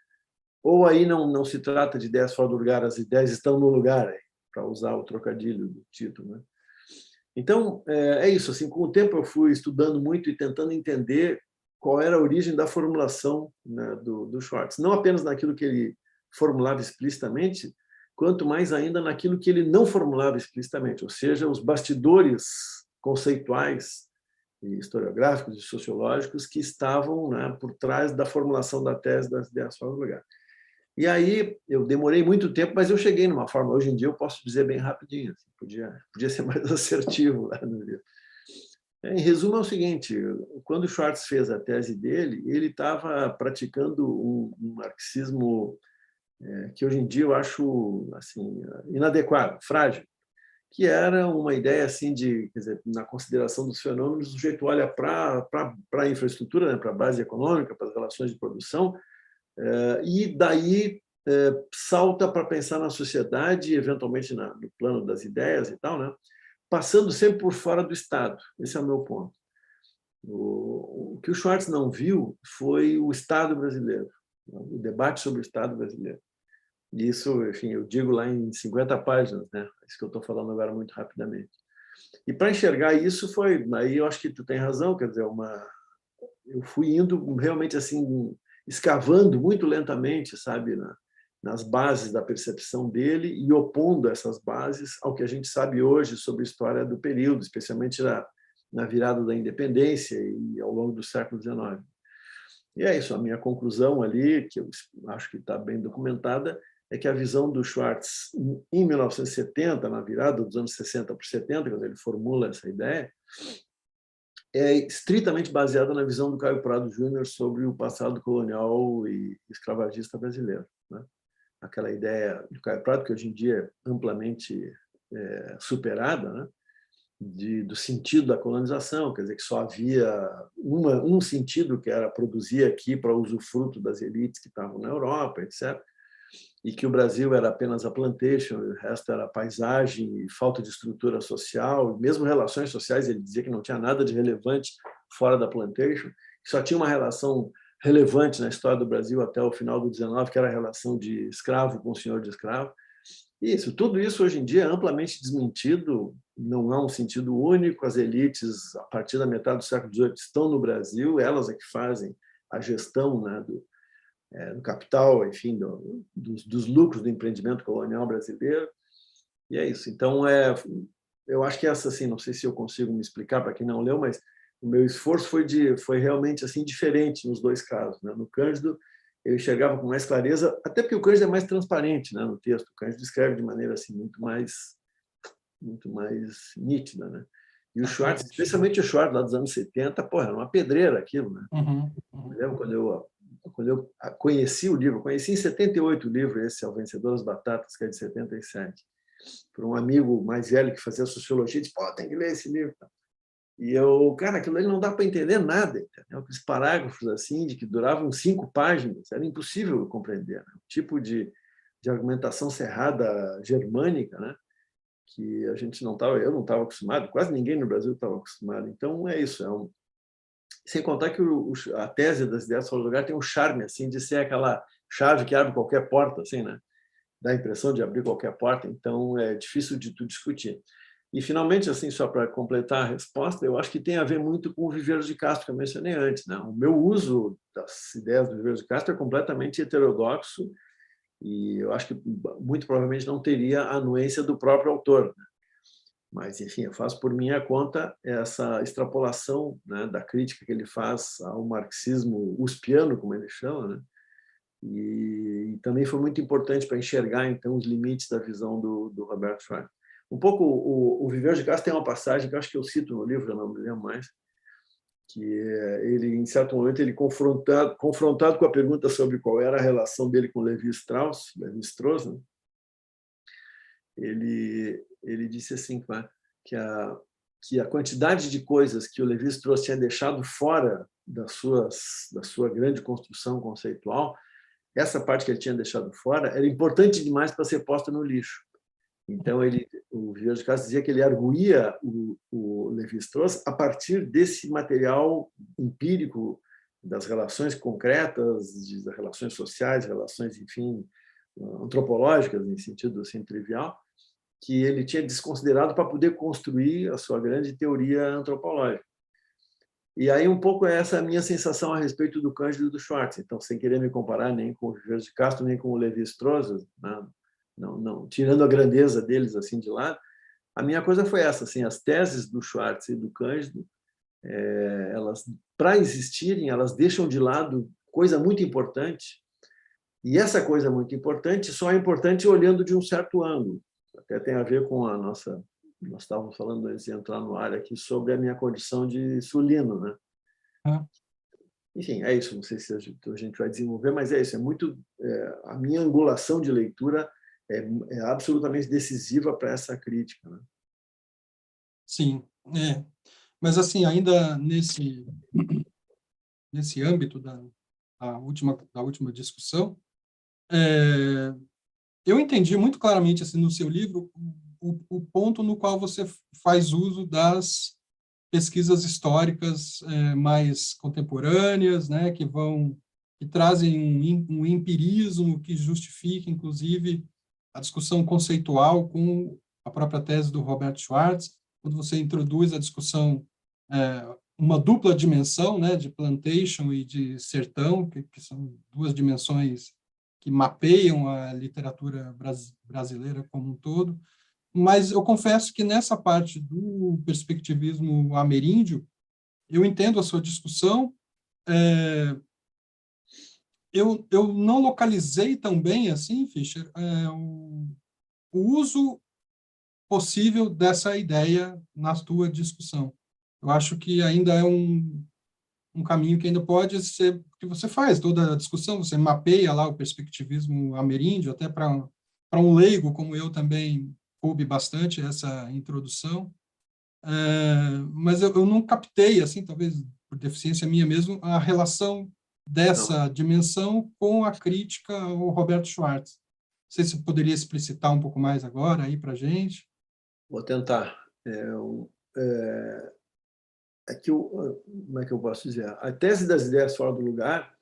ou aí não se trata de ideias fora do lugar, as ideias estão no lugar, para usar o trocadilho do título, né? Então, é isso. Assim, com o tempo, eu fui estudando muito e tentando entender qual era a origem da formulação, né, do Schwartz. Não apenas naquilo que ele formulava explicitamente, quanto mais ainda naquilo que ele não formulava explicitamente, ou seja, os bastidores conceituais, e historiográficos e sociológicos que estavam, né, por trás da formulação da tese das ideias fora do lugar. E aí eu demorei muito tempo, mas eu cheguei numa forma. Hoje em dia eu posso dizer bem rapidinho, assim, podia ser mais assertivo lá no livro. Em resumo, é o seguinte: quando o Schwartz fez a tese dele, ele estava praticando um marxismo que hoje em dia eu acho assim inadequado, frágil, que era uma ideia assim de, quer dizer, na consideração dos fenômenos, o sujeito olha para a infraestrutura, né, para a base econômica, para as relações de produção, e daí salta para pensar na sociedade, eventualmente no plano das ideias e tal, né? Passando sempre por fora do Estado. Esse é o meu ponto. O que o Schwartz não viu foi o Estado brasileiro, o debate sobre o Estado brasileiro. E isso, enfim, eu digo lá em 50 páginas, né? Isso que eu estou falando agora muito rapidamente. E para enxergar isso foi, aí eu acho que tu tem razão, quer dizer, eu fui indo realmente assim, escavando muito lentamente, sabe, nas bases da percepção dele e opondo essas bases ao que a gente sabe hoje sobre a história do período, especialmente na virada da independência e ao longo do século XIX. E é isso, a minha conclusão ali, que eu acho que está bem documentada, é que a visão do Schwartz em 1970, na virada dos anos 60 para 70, quando ele formula essa ideia, é estritamente baseada na visão do Caio Prado Júnior sobre o passado colonial e escravagista brasileiro, né? Aquela ideia do Caio Prado, que hoje em dia é amplamente superada, né? Do sentido da colonização, quer dizer, que só havia um sentido, que era produzir aqui para usufruto das elites que estavam na Europa, etc., e que o Brasil era apenas a plantation, o resto era paisagem e falta de estrutura social, mesmo relações sociais, ele dizia que não tinha nada de relevante fora da plantation, que só tinha uma relação relevante na história do Brasil até o final do XIX, que era a relação de escravo com senhor de escravo. Tudo isso hoje em dia é amplamente desmentido, não há um sentido único, as elites, a partir da metade do século XVIII, estão no Brasil, elas é que fazem a gestão, né, do capital, enfim, dos lucros do empreendimento colonial brasileiro, e é isso. Então, eu acho que essa, assim, não sei se eu consigo me explicar para quem não leu, mas o meu esforço foi realmente assim diferente nos dois casos, né? No Cândido, eu enxergava com mais clareza, até porque o Cândido é mais transparente, né, no texto. O Cândido escreve de maneira assim muito mais nítida, né? E o Schwartz, especialmente o Schwartz lá dos anos 70, porra, era uma pedreira aquilo, né? Eu lembro quando eu conheci o livro, conheci em 78 o livro, esse é O Vencedor das Batatas, que é de 77, por um amigo mais velho que fazia sociologia, disse, pô, tem que ler esse livro. E eu, cara, aquilo ali não dá para entender nada, entendeu? Aqueles parágrafos assim, de que duravam 5 páginas, era impossível compreender, né? Um tipo de argumentação cerrada germânica, né? Que a gente eu não estava acostumado, quase ninguém no Brasil estava acostumado. Então, é isso, sem contar que a tese das ideias fora do lugar tem um charme assim de ser aquela chave que abre qualquer porta, assim, né? Dá a impressão de abrir qualquer porta, então é difícil de tu discutir. E finalmente, assim, só para completar a resposta, eu acho que tem a ver muito com o Viveiros de Castro que eu mencionei antes, né? O meu uso das ideias do Viveiros de Castro é completamente heterodoxo e eu acho que muito provavelmente não teria a anuência do próprio autor, né? Mas, enfim, eu faço por minha conta essa extrapolação, né, da crítica que ele faz ao marxismo uspiano, como ele chama, né? E também foi muito importante para enxergar, então, os limites da visão do Roberto Schwartz. Um pouco, o Viveiros de Castro tem uma passagem que eu acho que eu cito no livro, eu não me lembro mais, ele, em certo momento, ele confrontado com a pergunta sobre qual era a relação dele com Levi-Strauss, né? Ele disse assim, que a quantidade de coisas que o Levi-Strauss tinha deixado fora da sua grande construção conceitual, essa parte que ele tinha deixado fora, era importante demais para ser posta no lixo. Então, o Vieira de Castro dizia que ele arguía o Levi-Strauss a partir desse material empírico das relações concretas, das relações sociais, relações, enfim, antropológicas, em sentido assim trivial, que ele tinha desconsiderado para poder construir a sua grande teoria antropológica. E aí um pouco essa é a minha sensação a respeito do Cândido e do Schwartz. Então, sem querer me comparar nem com o Vieira de Castro, nem com o Levi-Strauss, né? Não, tirando a grandeza deles assim de lado, a minha coisa foi essa, assim, as teses do Schwartz e do Cândido, elas, para existirem, elas deixam de lado coisa muito importante, e essa coisa muito importante só é importante olhando de um certo ângulo. Até tem a ver com a nossa... Nós estávamos falando antes de entrar no ar aqui sobre a minha condição de sulino, né? Enfim, é isso. Não sei se a gente vai desenvolver, mas é isso. É muito a minha angulação de leitura é absolutamente decisiva para essa crítica, né? Sim, mas assim, ainda nesse âmbito da última discussão, eu entendi muito claramente assim, no seu livro o ponto no qual você faz uso das pesquisas históricas mais contemporâneas, né, que trazem um empirismo que justifica, inclusive, a discussão conceitual com a própria tese do Robert Schwartz, quando você introduz a discussão uma dupla dimensão, né, de plantation e de sertão, que são duas dimensões que mapeiam a literatura brasileira como um todo. Mas eu confesso que nessa parte do perspectivismo ameríndio, eu entendo a sua discussão, eu não localizei tão bem assim, Fischer, o uso possível dessa ideia na tua discussão. Eu acho que ainda é um caminho que ainda pode ser que você faz toda a discussão, você mapeia lá o perspectivismo ameríndio, até para um leigo como eu também coube bastante essa introdução, mas eu não captei, assim, talvez por deficiência minha mesmo, a relação dessa dimensão com a crítica ao Roberto Schwartz. Não sei se você poderia explicitar um pouco mais agora aí para a gente. Vou tentar. Como é que eu posso dizer? A tese das ideias fora do lugar,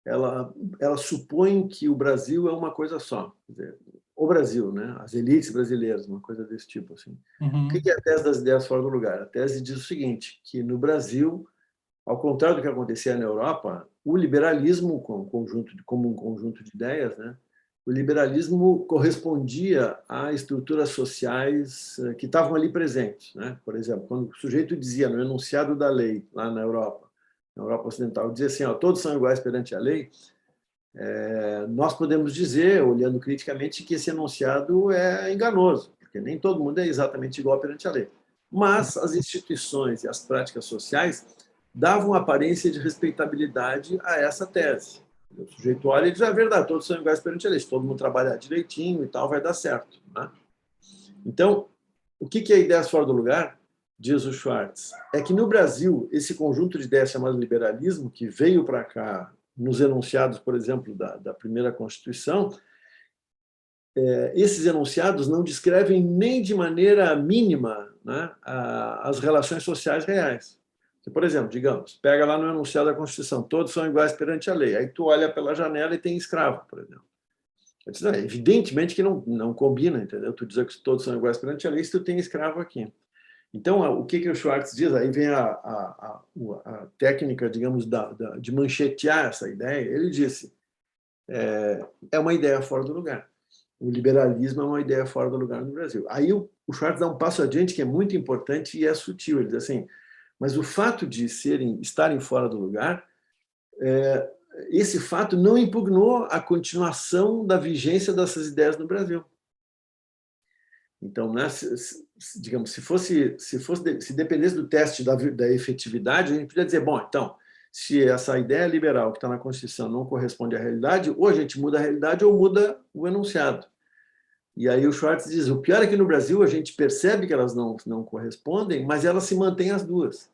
ela supõe que o Brasil é uma coisa só. Quer dizer, o Brasil, né? As elites brasileiras, uma coisa desse tipo. Assim. O que é a tese das ideias fora do lugar? A tese diz o seguinte, que no Brasil, ao contrário do que acontecia na Europa, o liberalismo, como um conjunto de ideias, né? O liberalismo correspondia a estruturas sociais que estavam ali presentes, né? Por exemplo, quando o sujeito dizia no enunciado da lei, lá na Europa Ocidental, dizia assim, ó, todos são iguais perante a lei, nós podemos dizer, olhando criticamente, que esse enunciado é enganoso, porque nem todo mundo é exatamente igual perante a lei. Mas as instituições e as práticas sociais davam aparência de respeitabilidade a essa tese. O sujeito olha e diz, é verdade, todos são iguais perante a lei, se todo mundo trabalhar direitinho e tal, vai dar certo, né? Então, o que é ideias fora do lugar? Diz o Schwartz, é que no Brasil, esse conjunto de ideias chamado liberalismo, que veio para cá nos enunciados, por exemplo, da primeira Constituição, esses enunciados não descrevem nem de maneira mínima, né, as relações sociais reais. Por exemplo, digamos, pega lá no enunciado da Constituição, todos são iguais perante a lei. Aí tu olha pela janela e tem escravo, por exemplo. Evidentemente que não combina, entendeu? Tu dizer que todos são iguais perante a lei se tu tem escravo aqui. Então, o que o Schwartz diz? Aí vem a técnica, digamos, de manchetear essa ideia. Ele disse, é uma ideia fora do lugar. O liberalismo é uma ideia fora do lugar no Brasil. Aí o Schwartz dá um passo adiante que é muito importante e é sutil. Ele diz assim, mas o fato de estarem fora do lugar, esse fato não impugnou a continuação da vigência dessas ideias no Brasil. Então, digamos, se dependesse do teste da efetividade, a gente podia dizer, bom, então, se essa ideia liberal que está na Constituição não corresponde à realidade, ou a gente muda a realidade ou muda o enunciado. E aí o Schwartz diz, o pior é que no Brasil a gente percebe que elas não correspondem, mas elas se mantêm as duas.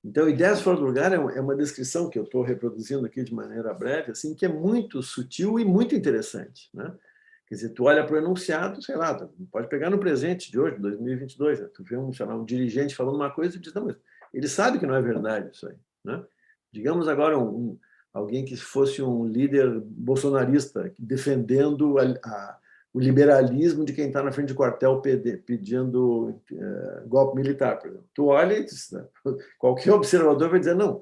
Então, ideias fora do lugar é uma descrição que eu estou reproduzindo aqui de maneira breve, assim, que é muito sutil e muito interessante, né? Quer dizer, tu olha para o enunciado, sei lá, pode pegar no presente de hoje, 2022, né? Tu vê um dirigente falando uma coisa e diz, não, mas ele sabe que não é verdade isso aí, né? Digamos agora alguém que fosse um líder bolsonarista defendendo o liberalismo de quem está na frente do quartel pedindo golpe militar, por exemplo. Tu olha e diz, né? Qualquer observador vai dizer, não,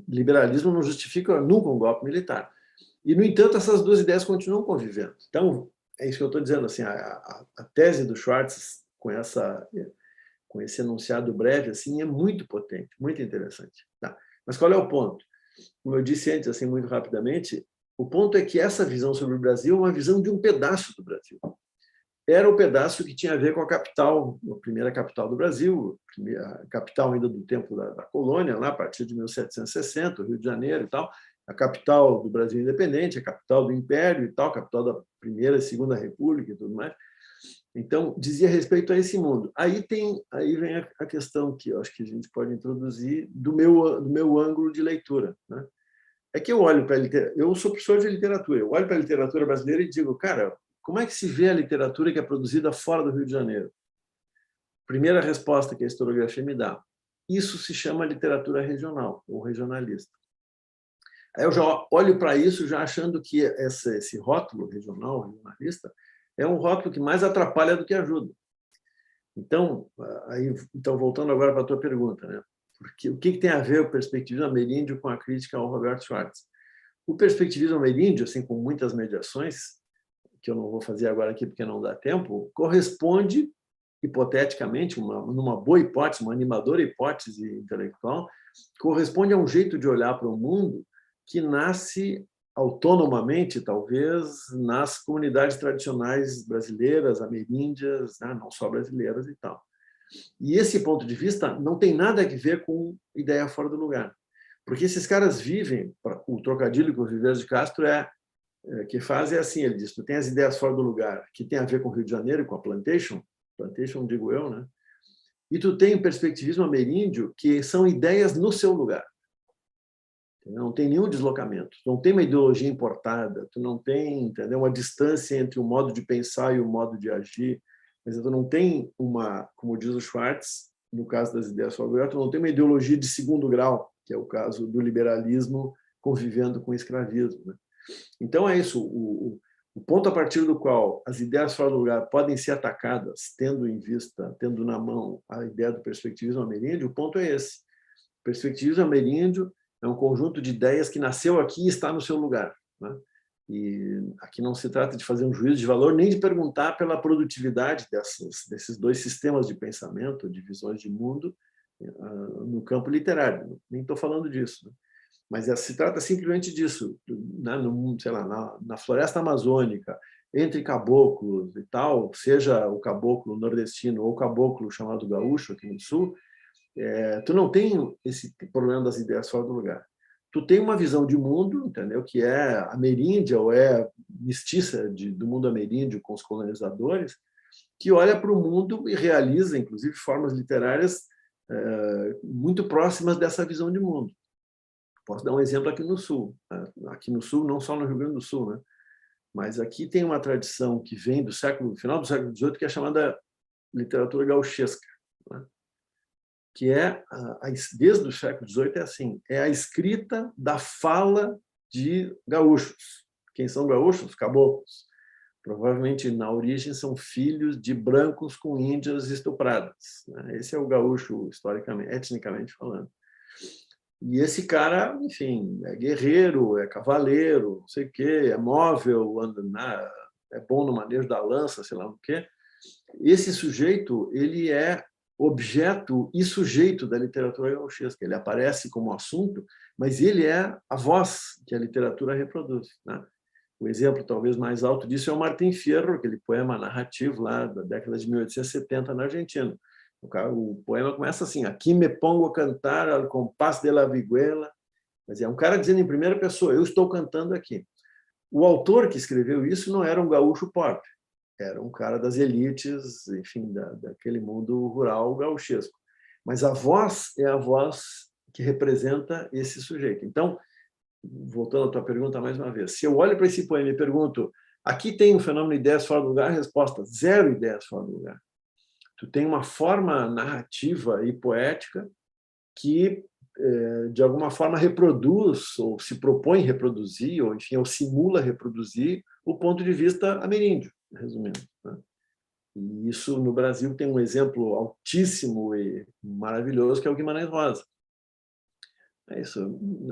liberalismo não justifica nunca um golpe militar. E, no entanto, essas duas ideias continuam convivendo. Então, é isso que eu estou dizendo. Assim, a tese do Schwartz, com esse enunciado breve, assim, é muito potente, muito interessante. Tá. Mas qual é o ponto? Como eu disse antes, assim, muito rapidamente, o ponto é que essa visão sobre o Brasil é uma visão de um pedaço do Brasil. Era o pedaço que tinha a ver com a capital, a primeira capital do Brasil, a capital ainda do tempo da colônia, lá a partir de 1760, o Rio de Janeiro e tal, a capital do Brasil independente, a capital do Império e tal, a capital da Primeira e Segunda República e tudo mais. Então, dizia respeito a esse mundo. Aí vem a questão que eu acho que a gente pode introduzir do meu ângulo de leitura, né? É que eu olho para eu sou professor de literatura, eu olho para a literatura brasileira e digo, cara, como é que se vê a literatura que é produzida fora do Rio de Janeiro? Primeira resposta que a historiografia me dá. Isso se chama literatura regional ou regionalista. Aí eu já olho para isso já achando que esse rótulo regional, regionalista, é um rótulo que mais atrapalha do que ajuda. Então, voltando agora para a tua pergunta, né? Porque, o que tem a ver o perspectivismo ameríndio com a crítica ao Roberto Schwartz? O perspectivismo ameríndio, assim, com muitas mediações, que eu não vou fazer agora aqui porque não dá tempo, corresponde, hipoteticamente, numa boa hipótese, uma animadora hipótese intelectual, corresponde a um jeito de olhar para o mundo que nasce autonomamente, talvez, nas comunidades tradicionais brasileiras, ameríndias, né? Não só brasileiras e tal. E esse ponto de vista não tem nada a ver com ideia fora do lugar. Porque esses caras vivem, o trocadilho que o Viveros de Castro que faz é assim, ele diz, tu tem as ideias fora do lugar, que tem a ver com o Rio de Janeiro, com a plantation, digo eu, né? E tu tem o perspectivismo ameríndio, que são ideias no seu lugar. Não tem nenhum deslocamento, tu não tem uma ideologia importada, tu não tem, entendeu, uma distância entre o modo de pensar e o modo de agir, mas tu não tem como diz o Schwartz, no caso das ideias fora do lugar, tu não tem uma ideologia de segundo grau, que é o caso do liberalismo convivendo com o escravismo, né? Então, é isso. O ponto a partir do qual as ideias fora do lugar podem ser atacadas, tendo em vista, tendo na mão a ideia do perspectivismo ameríndio, o ponto é esse. O perspectivismo ameríndio é um conjunto de ideias que nasceu aqui e está no seu lugar, né? E aqui não se trata de fazer um juízo de valor, nem de perguntar pela produtividade desses dois sistemas de pensamento, de visões de mundo, no campo literário. Nem estou falando disso, né? Mas se trata simplesmente disso, né? Sei lá, na floresta amazônica, entre caboclos e tal, seja o caboclo nordestino ou o caboclo chamado gaúcho aqui no sul, tu não tem esse problema das ideias fora do lugar. Tu tem uma visão de mundo, entendeu? Que é ameríndia ou é mestiça do mundo ameríndio com os colonizadores, que olha para o mundo e realiza, inclusive, formas literárias muito próximas dessa visão de mundo. Posso dar um exemplo aqui no Sul. Aqui no Sul, não só no Rio Grande do Sul, né? Mas aqui tem uma tradição que vem do final do século XVIII, que é chamada literatura gauchesca, né? Que desde o século XVIII, é assim, é a escrita da fala de gaúchos. Quem são gaúchos? Caboclos. Provavelmente, na origem, são filhos de brancos com índias estupradas, né? Esse é o gaúcho, historicamente, etnicamente falando. E esse cara, enfim, é guerreiro, é cavaleiro, não sei o quê, é móvel, é bom no manejo da lança, sei lá o quê. Esse sujeito, ele é objeto e sujeito da literatura gauchesca. Ele aparece como assunto, mas ele é a voz que a literatura reproduz, né? O exemplo talvez mais alto disso é o Martín Fierro, aquele poema narrativo lá da década de 1870 na Argentina. O poema começa assim: aqui me pongo a cantar al compás de la vihuela. Mas é um cara dizendo em primeira pessoa: eu estou cantando aqui. O autor que escreveu isso não era um gaúcho pobre, era um cara das elites, enfim, daquele mundo rural gauchesco. Mas a voz é a voz que representa esse sujeito. Então, voltando à tua pergunta mais uma vez, se eu olho para esse poema e pergunto: aqui tem um fenômeno de ideias fora do lugar? Resposta: zero ideias fora do lugar. Tu tem uma forma narrativa e poética que, de alguma forma, reproduz, ou se propõe reproduzir, ou, enfim, ou simula reproduzir o ponto de vista ameríndio, resumindo, né? E isso, no Brasil, tem um exemplo altíssimo e maravilhoso, que é o Guimarães Rosa. É isso.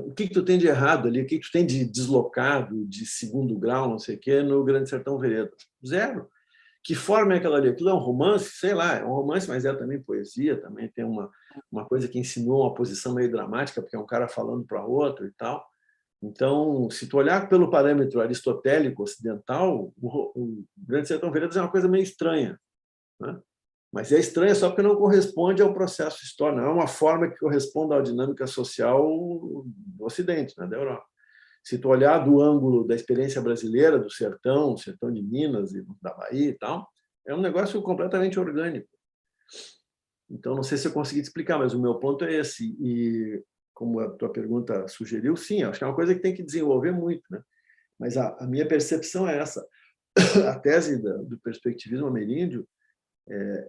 O que tu tem de errado ali? O que tu tem de deslocado, de segundo grau, não sei o quê, no Grande Sertão Veredas? Zero. Que forma é aquela ali? Aquilo é um romance? Sei lá, é um romance, mas é também poesia, também tem uma coisa que insinua uma posição meio dramática, porque é um cara falando para outro e tal. Então, se tu olhar pelo parâmetro aristotélico ocidental, o Grande Sertão Veredas é uma coisa meio estranha, né? Mas é estranha só porque não corresponde ao processo histórico, não é uma forma que corresponde à dinâmica social do Ocidente, né, da Europa. Se tu olhar do ângulo da experiência brasileira, do sertão de Minas e da Bahia e tal, é um negócio completamente orgânico. Então, não sei se eu consegui te explicar, mas o meu ponto é esse. E, como a tua pergunta sugeriu, sim, acho que é uma coisa que tem que desenvolver muito, né? Mas a minha percepção é essa. A tese do perspectivismo ameríndio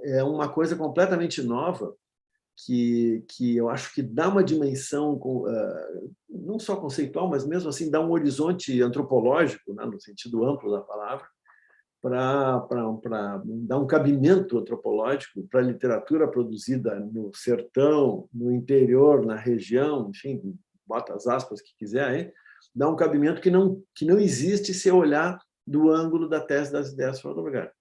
é uma coisa completamente nova que eu acho que dá uma dimensão, não só conceitual, mas mesmo assim dá um horizonte antropológico, né, no sentido amplo da palavra, para dar um cabimento antropológico para a literatura produzida no sertão, no interior, na região, enfim, bota as aspas que quiser aí, dá um cabimento que não existe se olhar do ângulo da tese das ideias fora do lugar.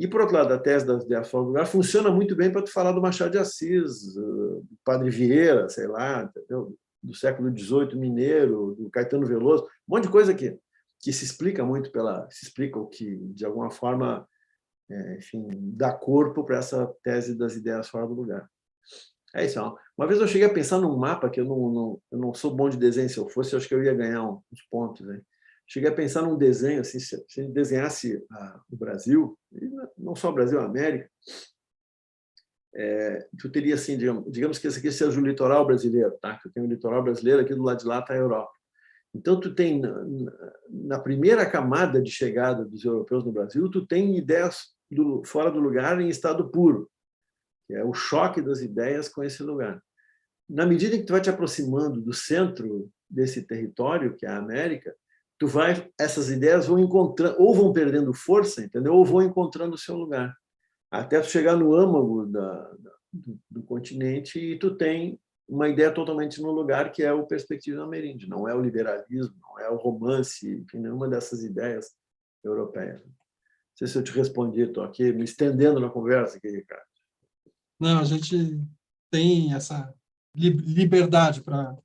E, por outro lado, a tese das ideias fora do lugar funciona muito bem para tu falar do Machado de Assis, do Padre Vieira, sei lá, entendeu? Do século XVIII mineiro, do Caetano Veloso, um monte de coisa que se explica muito se explica o que, de alguma forma, enfim, dá corpo para essa tese das ideias fora do lugar. É isso. Uma vez eu cheguei a pensar num mapa que eu não sou bom de desenho, se eu fosse, eu acho que eu ia ganhar uns pontos, né? Cheguei a pensar num desenho, assim, se ele desenhasse o Brasil, e não só o Brasil, a América, tu teria, assim, digamos que esse aqui seja o litoral brasileiro, tá? Que eu tenho o litoral brasileiro, aqui do lado de lá está a Europa. Então, tu tem, na primeira camada de chegada dos europeus no Brasil, tu tem ideias fora do lugar em estado puro, que é o choque das ideias com esse lugar. Na medida em que tu vai te aproximando do centro desse território, que é a América, essas ideias vão encontrando, ou vão perdendo força, entendeu? Ou vão encontrando o seu lugar. Até tu chegar no âmago do continente e tu tem uma ideia totalmente no lugar, que é o perspectivismo ameríndio. Não é o liberalismo, não é o romance, enfim, nenhuma dessas ideias europeias. Não sei se eu te respondi, estou aqui me estendendo na conversa aqui, Ricardo. Não, a gente tem essa liberdade para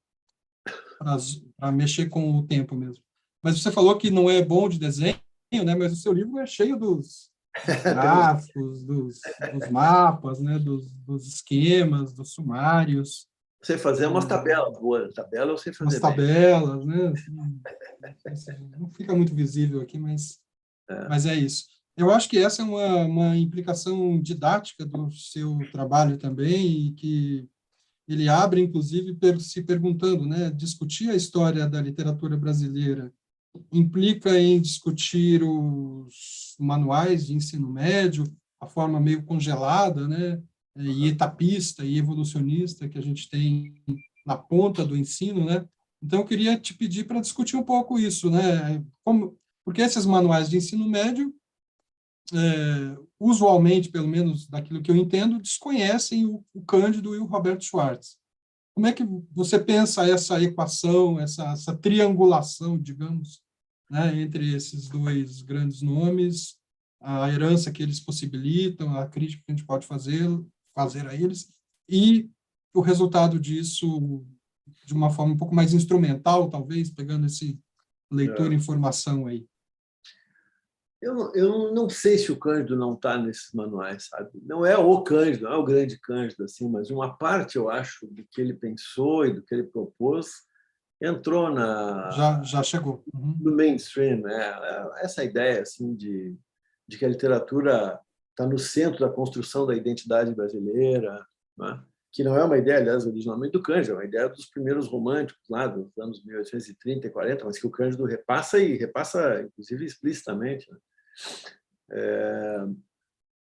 mexer com o tempo mesmo. Mas você falou que não é bom de desenho, né? Mas o seu livro é cheio dos gráficos, dos mapas, né? Dos esquemas, dos sumários. Sei fazer umas tabelas boas. Tabela eu sei fazer umas tabelas, né? Assim, não fica muito visível aqui, mas é isso. Eu acho que essa é uma implicação didática do seu trabalho também, e que ele abre, inclusive, se perguntando, né? Discutir a história da literatura brasileira implica em discutir os manuais de ensino médio, a forma meio congelada, né? E etapista e evolucionista que a gente tem na ponta do ensino, né? Então, eu queria te pedir para discutir um pouco isso, né? Porque esses manuais de ensino médio, usualmente, pelo menos daquilo que eu entendo, desconhecem o Cândido e o Roberto Schwartz. Como é que você pensa essa equação, essa triangulação, digamos, né, entre esses dois grandes nomes, a herança que eles possibilitam, a crítica que a gente pode fazer a eles, e o resultado disso de uma forma um pouco mais instrumental, talvez, pegando esse leitor-informação aí? Eu não sei se o Cândido não está nesses manuais, sabe? Não é o Cândido, não é o grande Cândido, assim, mas uma parte, eu acho, do que ele pensou e do que ele propôs entrou Já chegou. no mainstream. Essa ideia assim, de que a literatura está no centro da construção da identidade brasileira, né? Que não é uma ideia, aliás, originalmente do Cândido, é uma ideia dos primeiros românticos, lá dos anos 1830 e 40, mas que o Cândido repassa, e repassa, inclusive, explicitamente, né?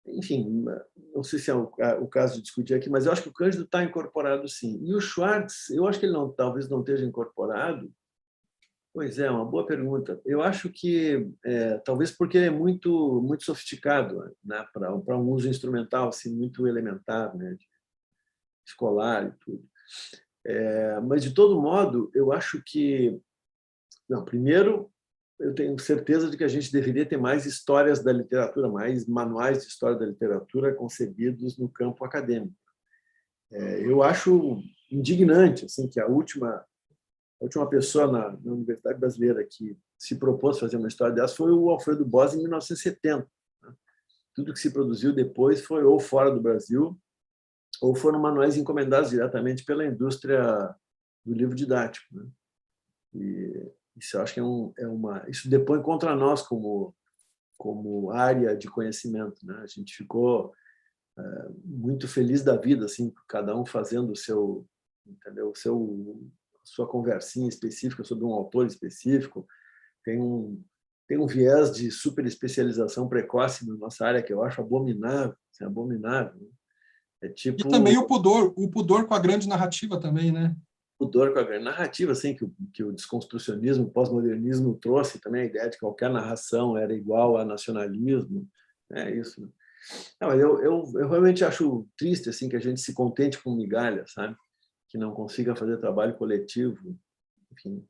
Enfim, não sei se é o caso de discutir aqui, mas eu acho que o Cândido está incorporado, sim. E o Schwartz, eu acho que ele talvez não esteja incorporado. Pois é, uma boa pergunta. Eu acho que talvez porque ele é muito sofisticado, né, para um uso instrumental assim, muito elementar, né, escolar e tudo. Mas, de todo modo, eu acho que... Não, primeiro, eu tenho certeza de que a gente deveria ter mais histórias da literatura, mais manuais de história da literatura concebidos no campo acadêmico. Eu acho indignante assim, que a última pessoa na Universidade Brasileira que se propôs fazer uma história dessa foi o Alfredo Bós, em 1970. Tudo que se produziu depois foi ou fora do Brasil, ou foram manuais encomendados diretamente pela indústria do livro didático, né? E isso eu acho que isso depõe contra nós como área de conhecimento, né? A gente ficou muito feliz da vida, assim, cada um fazendo o seu, entendeu? Sua conversinha específica sobre um autor específico. Tem um viés de super especialização precoce na nossa área que eu acho abominável, assim, abominável. É E tipo também o pudor com a grande narrativa também, né? pudor com a grande narrativa, assim, que o desconstrucionismo, o pós-modernismo trouxe também a ideia de que qualquer narração era igual a nacionalismo. É isso, né? Não, mas eu realmente acho triste assim que a gente se contente com migalha, sabe? Que não consiga fazer trabalho coletivo, enfim,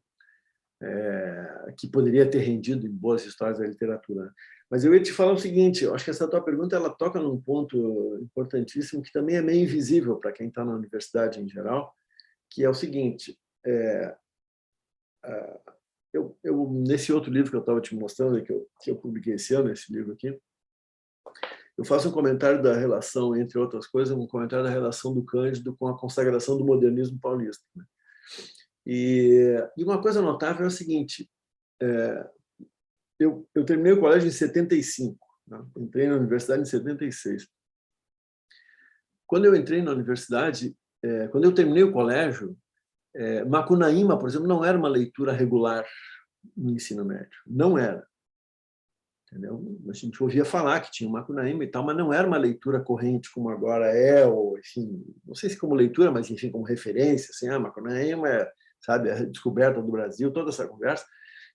que poderia ter rendido em boas histórias da literatura. Mas eu ia te falar o seguinte, eu acho que essa tua pergunta ela toca num ponto importantíssimo que também é meio invisível para quem está na universidade em geral, que é o seguinte: nesse outro livro que eu estava te mostrando, que eu publiquei esse ano, esse livro aqui, eu faço um comentário da relação, entre outras coisas, um comentário da relação do Cândido com a consagração do modernismo paulista, né? E uma coisa notável é o seguinte: eu terminei o colégio em 75, né? Entrei na universidade em 76. Quando eu entrei na universidade, quando eu terminei o colégio, Macunaíma, por exemplo, não era uma leitura regular no ensino médio. Não era. Entendeu? A gente ouvia falar que tinha o Macunaíma e tal, mas não era uma leitura corrente como agora é, ou, enfim, não sei se como leitura, mas, enfim, como referência, assim, Macunaíma é, sabe, a descoberta do Brasil, toda essa conversa.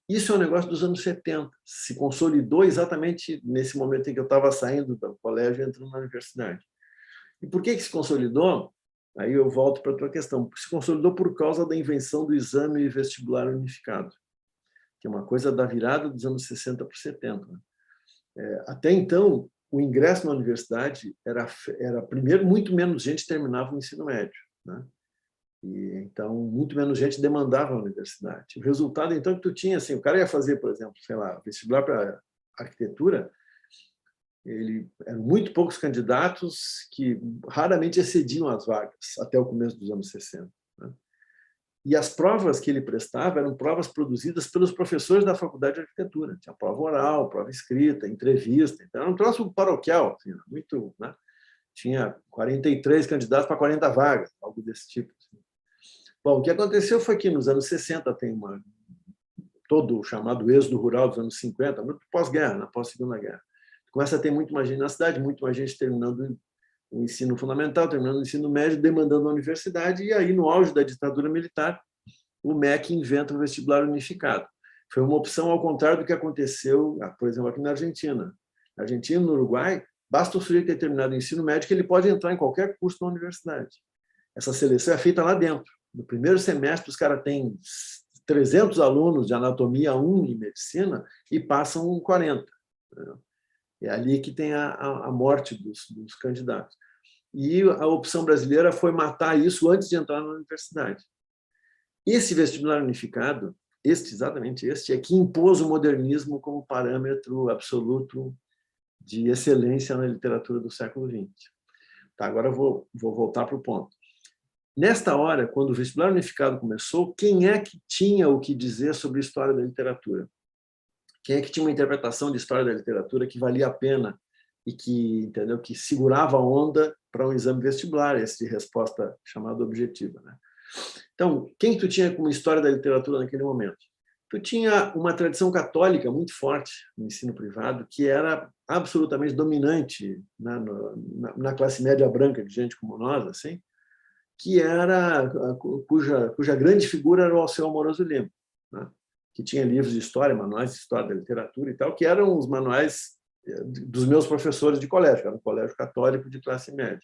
Isso é um negócio dos anos 70. Se consolidou exatamente nesse momento em que eu estava saindo do colégio e entrando na universidade. E por que se consolidou? Aí eu volto para a tua questão. Se consolidou por causa da invenção do exame vestibular unificado, que é uma coisa da virada dos anos 60 para 70. Até então, o ingresso na universidade era primeiro, muito menos gente terminava o ensino médio, né? E então muito menos gente demandava a universidade. O resultado então que tu tinha assim, o cara ia fazer, por exemplo, sei lá, vestibular para arquitetura, eram muito poucos candidatos que raramente excediam as vagas até o começo dos anos 60, né? E as provas que ele prestava eram provas produzidas pelos professores da Faculdade de Arquitetura. Tinha prova oral, prova escrita, entrevista. Então, era um troço paroquial, assim, muito, né? Tinha 43 candidatos para 40 vagas, algo desse tipo. Assim. Bom, o que aconteceu foi que nos anos 60 tem todo o chamado êxodo rural dos anos 50, muito pós-guerra, na pós-segunda guerra. Começa a ter muito mais gente na cidade, muito mais gente terminando o ensino fundamental, terminando o ensino médio, demandando a universidade, e aí, no auge da ditadura militar, o MEC inventa o vestibular unificado. Foi uma opção ao contrário do que aconteceu, por exemplo, aqui na Argentina. Na Argentina, no Uruguai, basta o sujeito ter terminado o ensino médio que ele pode entrar em qualquer curso na universidade. Essa seleção é feita lá dentro. No primeiro semestre, os caras têm 300 alunos de anatomia 1 e medicina e passam 40. É ali que tem a morte dos candidatos. E a opção brasileira foi matar isso antes de entrar na universidade. Esse vestibular unificado exatamente este, é que impôs o modernismo como parâmetro absoluto de excelência na literatura do século XX. Tá, agora eu vou voltar para o ponto. Nesta hora, quando o vestibular unificado começou, quem é que tinha o que dizer sobre a história da literatura? Quem é que tinha uma interpretação de história da literatura que valia a pena e que, entendeu, que segurava a onda para um exame vestibular, esse de resposta chamada objetiva, né? Então, quem tu tinha como história da literatura naquele momento? Tu tinha uma tradição católica muito forte no ensino privado, que era absolutamente dominante na classe média branca de gente como nós, assim, que era cuja grande figura era o Alceu Amoroso Lima, né? Que tinha livros de história, manuais de história da literatura e tal, que eram os manuais dos meus professores de colégio, era um colégio católico de classe média.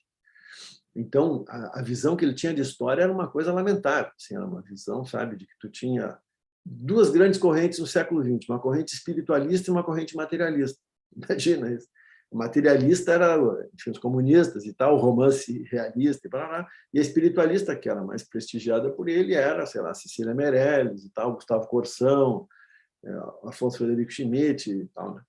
Então, a visão que ele tinha de história era uma coisa lamentável, assim, era uma visão, sabe, de que tu tinha duas grandes correntes no século XX, uma corrente espiritualista e uma corrente materialista. Imagina isso. O materialista era, enfim, os comunistas e tal, o romance realista e a espiritualista, que era mais prestigiada por ele, era, sei lá, Cecília Meirelles e tal, Gustavo Corsão, Afonso Frederico Schmidt e tal, né?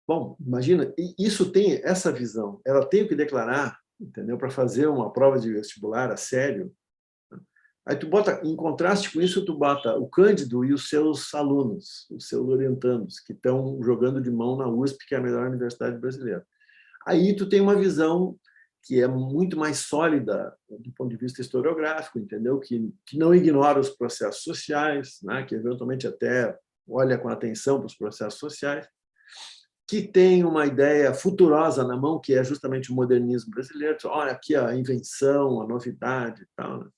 Bom, imagina, isso tem essa visão, ela tem o que declarar, entendeu? Para fazer uma prova de vestibular a sério. Aí tu bota, em contraste com isso, tu bota o Cândido e os seus alunos, os seus orientandos, que estão jogando de mão na USP, que é a melhor universidade brasileira. Aí tu tem uma visão que é muito mais sólida do ponto de vista historiográfico, entendeu? Que não ignora os processos sociais, né? Que eventualmente até olha com atenção para os processos sociais, que tem uma ideia futurosa na mão, que é justamente o modernismo brasileiro. Olha aqui a invenção, a novidade e tal, né?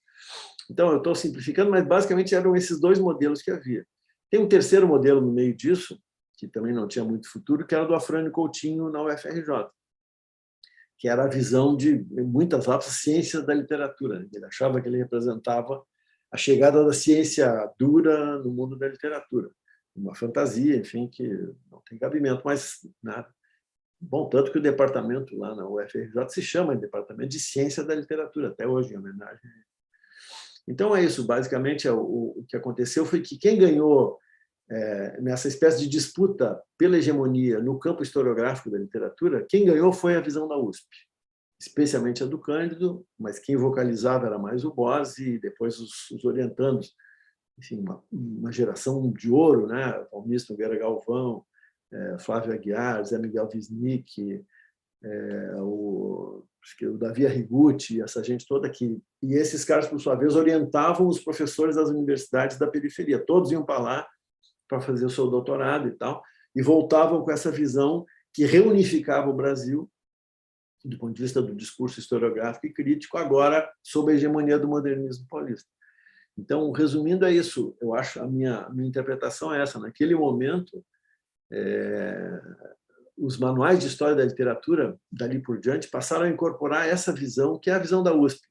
Então, eu estou simplificando, mas basicamente eram esses dois modelos que havia. Tem um terceiro modelo no meio disso, que também não tinha muito futuro, que era do Afrânio Coutinho na UFRJ, que era a visão de, em muitas aspas, ciência da literatura. Ele achava que ele representava a chegada da ciência dura no mundo da literatura. Uma fantasia, enfim, que não tem cabimento, mas nada. Bom, tanto que o departamento lá na UFRJ se chama Departamento de Ciência da Literatura, até hoje, em homenagem. Então, é isso. Basicamente, o que aconteceu foi que quem ganhou nessa espécie de disputa pela hegemonia no campo historiográfico da literatura, quem ganhou foi a visão da USP, especialmente a do Cândido, mas quem vocalizava era mais o Bose e depois os orientandos. Enfim, uma geração de ouro, né? Palmista Nogueira Galvão, Flávio Aguiar, Zé Miguel Wisnik, o Davi Arrigucci, essa gente toda aqui. E esses caras, por sua vez, orientavam os professores das universidades da periferia. Todos iam para lá para fazer o seu doutorado e tal, e voltavam com essa visão que reunificava o Brasil, do ponto de vista do discurso historiográfico e crítico, agora sob a hegemonia do modernismo paulista. Então, resumindo, é isso. Eu acho, a minha interpretação é essa. Naquele momento, os manuais de história da literatura, dali por diante, passaram a incorporar essa visão, que é a visão da USP,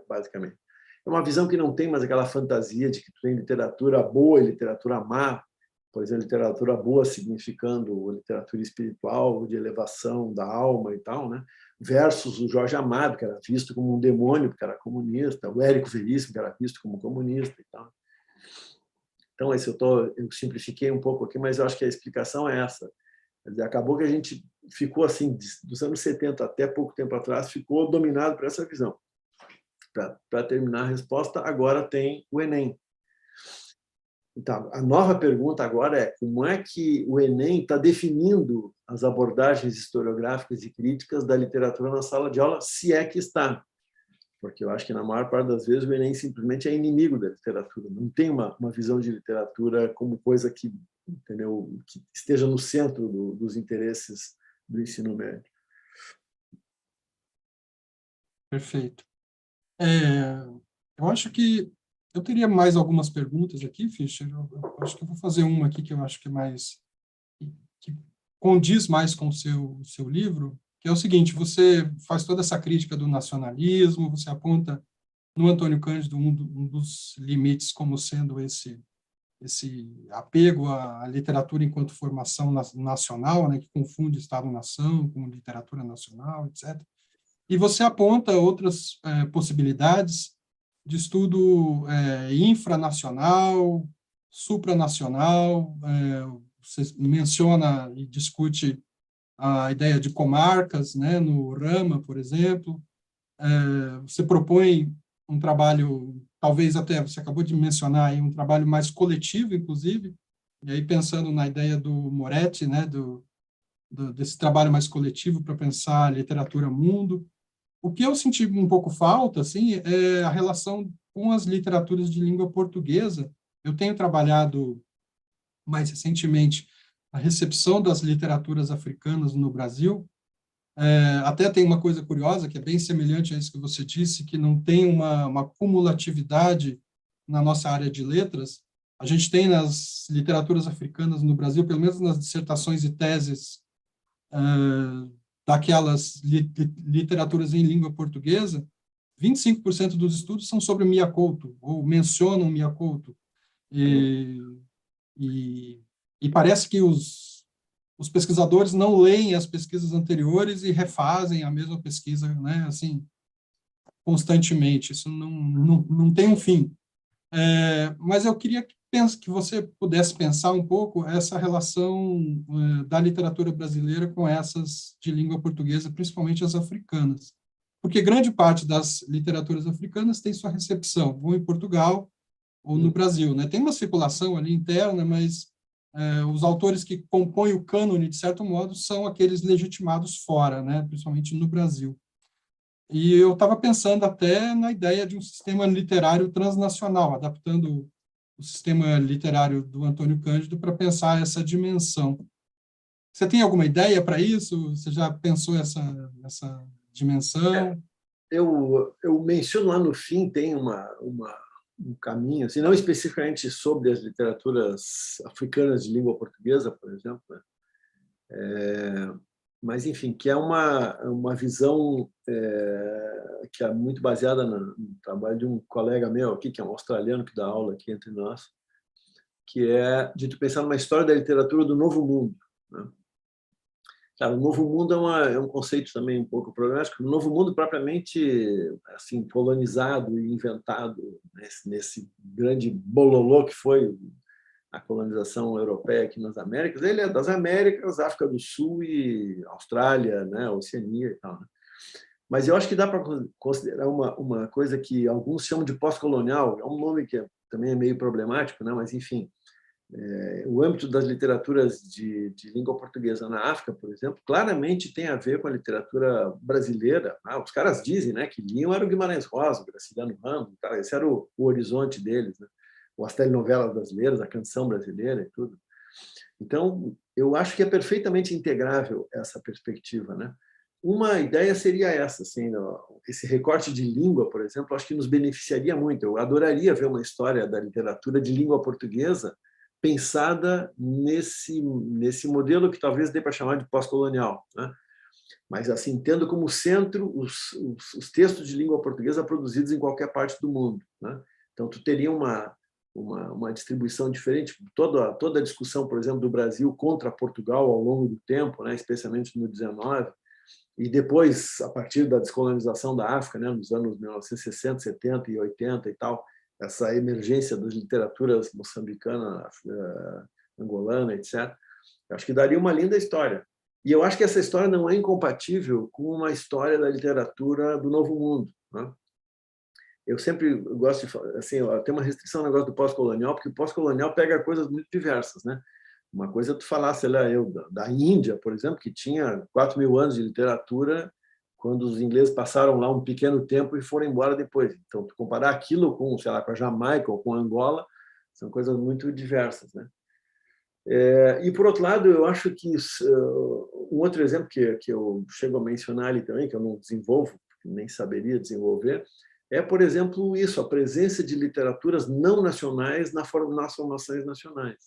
basicamente. É uma visão que não tem mais aquela fantasia de que tu tem literatura boa e literatura má, por exemplo, literatura boa significando literatura espiritual, de elevação da alma e tal, né? Versus o Jorge Amado, que era visto como um demônio, porque era comunista, o Érico Veríssimo, que era visto como comunista e tal. Então, eu simplifiquei um pouco aqui, mas eu acho que a explicação é essa. Acabou que a gente ficou assim, dos anos 70 até pouco tempo atrás, ficou dominado por essa visão. Para terminar a resposta, agora tem o Enem. Então, a nova pergunta agora é como é que o Enem está definindo as abordagens historiográficas e críticas da literatura na sala de aula, se é que está. Porque eu acho que, na maior parte das vezes, o Enem simplesmente é inimigo da literatura. Não tem uma visão de literatura como coisa que, entendeu, que esteja no centro dos interesses do ensino médio. Perfeito. Eu acho que eu teria mais algumas perguntas aqui, Fischer. Eu acho que eu vou fazer uma aqui que eu acho que é mais que condiz mais com o seu livro, que é o seguinte: você faz toda essa crítica do nacionalismo, você aponta no Antônio Cândido um dos limites como sendo esse apego à literatura enquanto formação nacional, né, que confunde Estado-nação com literatura nacional, etc. E você aponta outras possibilidades de estudo infranacional, supranacional. Você menciona e discute a ideia de comarcas, né, no Rama, por exemplo. Você propõe um trabalho, talvez até, você acabou de mencionar, aí, um trabalho mais coletivo, inclusive, e aí pensando na ideia do Moretti, né, desse trabalho mais coletivo para pensar a literatura mundo. O que eu senti um pouco falta, assim, é a relação com as literaturas de língua portuguesa. Eu tenho trabalhado mais recentemente a recepção das literaturas africanas no Brasil. Até tem uma coisa curiosa, que é bem semelhante a isso que você disse, que não tem uma cumulatividade na nossa área de letras. A gente tem nas literaturas africanas no Brasil, pelo menos nas dissertações e teses daquelas literaturas em língua portuguesa, 25% dos estudos são sobre Mia Couto, ou mencionam Mia Couto. E parece que os pesquisadores não leem as pesquisas anteriores e refazem a mesma pesquisa, né, assim, constantemente. Isso não tem um fim. Mas eu queria que você pudesse pensar um pouco essa relação da literatura brasileira com essas de língua portuguesa, principalmente as africanas. Porque grande parte das literaturas africanas tem sua recepção ou em Portugal ou no Brasil, né? Tem uma circulação ali interna, mas os autores que compõem o cânone, de certo modo, são aqueles legitimados fora, né? Principalmente no Brasil. E eu estava pensando até na ideia de um sistema literário transnacional, adaptando o sistema literário do Antônio Cândido para pensar essa dimensão. Você tem alguma ideia para isso? Você já pensou essa dimensão? Eu menciono lá no fim, tem um caminho, assim, não especificamente sobre as literaturas africanas de língua portuguesa, por exemplo, né? Mas, enfim, que é uma visão que é muito baseada no trabalho de um colega meu aqui, que é um australiano que dá aula aqui entre nós, que é de tu pensar numa história da literatura do Novo Mundo, né? Claro, o Novo Mundo é um conceito também um pouco problemático. O Novo Mundo propriamente assim colonizado e inventado nesse grande bololô que foi a colonização europeia aqui nas Américas, ele é das Américas, África do Sul e Austrália, né, Oceania e tal, né? Mas eu acho que dá para considerar uma coisa que alguns chamam de pós-colonial, é um nome que também é meio problemático, né? Mas, enfim, o âmbito das literaturas de língua portuguesa na África, por exemplo, claramente tem a ver com a literatura brasileira. Os caras dizem, né, que liam era o Guimarães Rosa, o Graciliano Ramos, esse era o horizonte deles, né? As telenovelas brasileiras, a canção brasileira e tudo. Então, eu acho que é perfeitamente integrável essa perspectiva, né? Uma ideia seria essa, assim, esse recorte de língua, por exemplo, acho que nos beneficiaria muito. Eu adoraria ver uma história da literatura de língua portuguesa pensada nesse modelo que talvez dê para chamar de pós-colonial, né? Mas, assim, tendo como centro os textos de língua portuguesa produzidos em qualquer parte do mundo, né? Então, tu teria uma distribuição diferente. Toda a discussão, por exemplo, do Brasil contra Portugal ao longo do tempo, né, especialmente no 19, e depois, a partir da descolonização da África, né, nos anos 1960, 70 e 80 e tal, essa emergência das literaturas moçambicana, angolana, etc. Eu acho que daria uma linda história. E eu acho que essa história não é incompatível com uma história da literatura do Novo Mundo, né? Eu sempre gosto de, assim, tem uma restrição no negócio do pós-colonial, porque o pós-colonial pega coisas muito diversas, né? Uma coisa é tu falar, sei lá, da Índia, por exemplo, que tinha 4.000 anos de literatura, quando os ingleses passaram lá um pequeno tempo e foram embora depois. Então, tu comparar aquilo com, sei lá, com a Jamaica ou com a Angola, são coisas muito diversas, né? E, por outro lado, eu acho que um outro exemplo que eu chego a mencionar ali também, que eu não desenvolvo, nem saberia desenvolver, é, por exemplo, isso, a presença de literaturas não nacionais nas formações nacionais.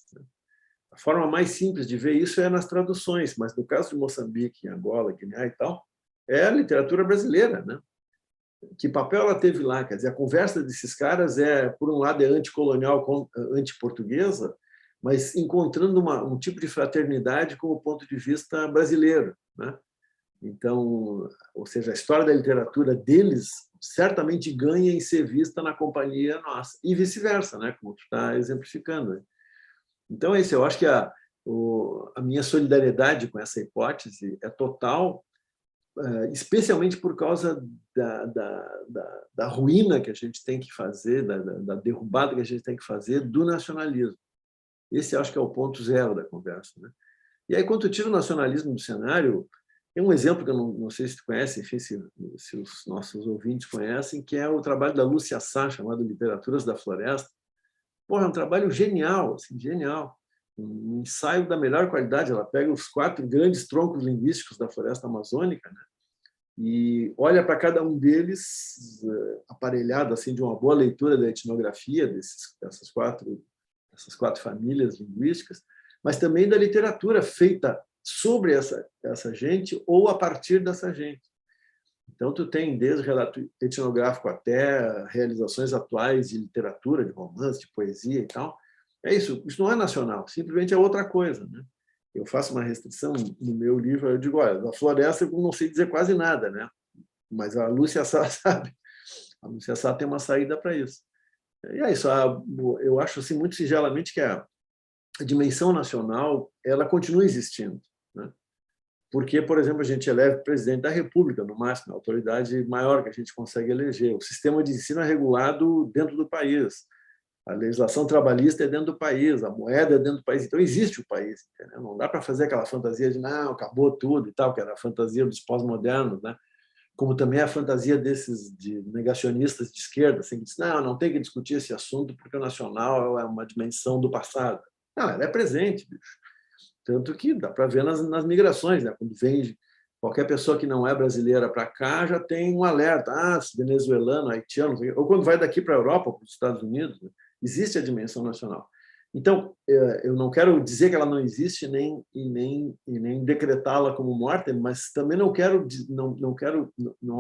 A forma mais simples de ver isso é nas traduções, mas no caso de Moçambique, Angola, Guiné e tal, é a literatura brasileira, né? Que papel ela teve lá? Quer dizer, a conversa desses caras por um lado, é anticolonial, antiportuguesa, mas encontrando um tipo de fraternidade com o ponto de vista brasileiro, né? Então, ou seja, a história da literatura deles certamente ganha em ser vista na companhia nossa, e vice-versa, né? Como tu está exemplificando. Então, eu acho que a minha solidariedade com essa hipótese é total, especialmente por causa da ruína que a gente tem que fazer, da derrubada que a gente tem que fazer do nacionalismo. Esse acho que é o ponto zero da conversa, né? E aí, quando tu tira o nacionalismo do cenário, tem um exemplo que eu não sei se tu conhece, enfim, se os nossos ouvintes conhecem, que é o trabalho da Lúcia Sá, chamado Literaturas da Floresta. Porra, é um trabalho genial, assim, genial. Um ensaio da melhor qualidade. Ela pega os 4 grandes troncos linguísticos da floresta amazônica, né, e olha para cada um deles, aparelhado assim, de uma boa leitura da etnografia dessas quatro famílias linguísticas, mas também da literatura feita sobre essa gente ou a partir dessa gente. Então, tu tem desde relato etnográfico até realizações atuais de literatura, de romance, de poesia e tal. É isso não é nacional, simplesmente é outra coisa, né? Eu faço uma restrição no meu livro, eu digo, olha, da floresta eu não sei dizer quase nada, né? Mas a Lúcia Sá sabe. A Lúcia Sá tem uma saída para isso. E é isso, eu acho assim, muito singelamente que a dimensão nacional ela continua existindo, né? Porque, por exemplo, a gente elege o presidente da República, no máximo, a autoridade maior que a gente consegue eleger. O sistema de ensino é regulado dentro do país. A legislação trabalhista é dentro do país, a moeda é dentro do país. Então, existe o país. Entendeu? Não dá para fazer aquela fantasia de não, acabou tudo e tal, que era a fantasia dos pós-modernos, né? Como também a fantasia desses de negacionistas de esquerda, assim, que diz, não tem que discutir esse assunto porque o nacional é uma dimensão do passado. Não, ela é presente, bicho. Tanto que dá para ver nas migrações, né? Quando vem qualquer pessoa que não é brasileira para cá, já tem um alerta, venezuelano, haitiano, ou quando vai daqui para a Europa, para os Estados Unidos, né? Existe a dimensão nacional. Então, eu não quero dizer que ela não existe nem decretá-la como morta, mas também não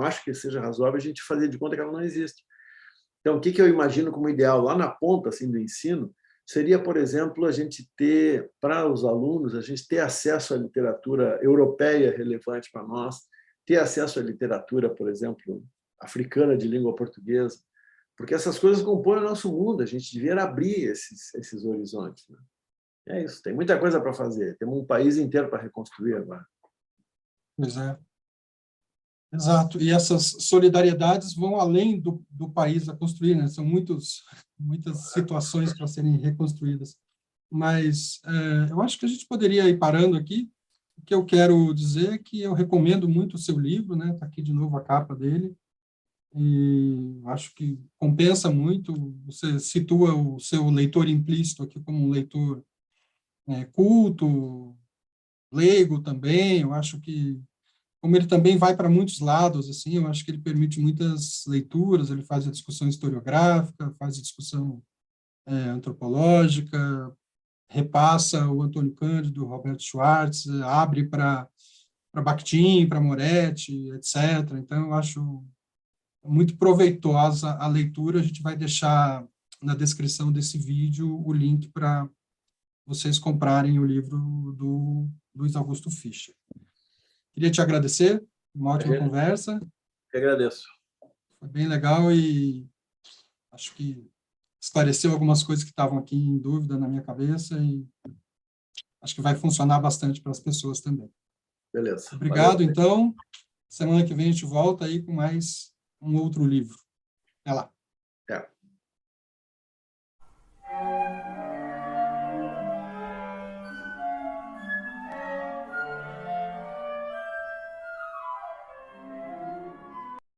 acho que seja razoável a gente fazer de conta que ela não existe. Então, o que eu imagino como ideal lá na ponta assim do ensino seria, por exemplo, a gente ter para os alunos, a gente ter acesso à literatura europeia relevante para nós, ter acesso à literatura, por exemplo, africana de língua portuguesa, porque essas coisas compõem o nosso mundo, a gente devia abrir esses horizontes, né? É isso, tem muita coisa para fazer, temos um país inteiro para reconstruir agora. Pois é. Exato. E essas solidariedades vão além do país a construir, né? São muitas situações para serem reconstruídas. Mas eu acho que a gente poderia ir parando aqui. O que eu quero dizer é que eu recomendo muito o seu livro, né? Está aqui de novo a capa dele. E acho que compensa muito. Você situa o seu leitor implícito aqui como um leitor culto, leigo também. Eu acho que, como ele também vai para muitos lados, assim, eu acho que ele permite muitas leituras. Ele faz a discussão historiográfica, faz a discussão antropológica, repassa o Antônio Cândido, o Roberto Schwartz, abre para Bakhtin, para Moretti, etc. Então, eu acho muito proveitosa a leitura. A gente vai deixar na descrição desse vídeo o link para vocês comprarem o livro do Luiz Augusto Fischer. Queria te agradecer, uma ótima conversa. Eu agradeço. Foi bem legal e acho que esclareceu algumas coisas que estavam aqui em dúvida na minha cabeça e acho que vai funcionar bastante para as pessoas também. Beleza. Obrigado, Valeu. então. Semana que vem a gente volta aí com mais um outro livro. Até lá. É.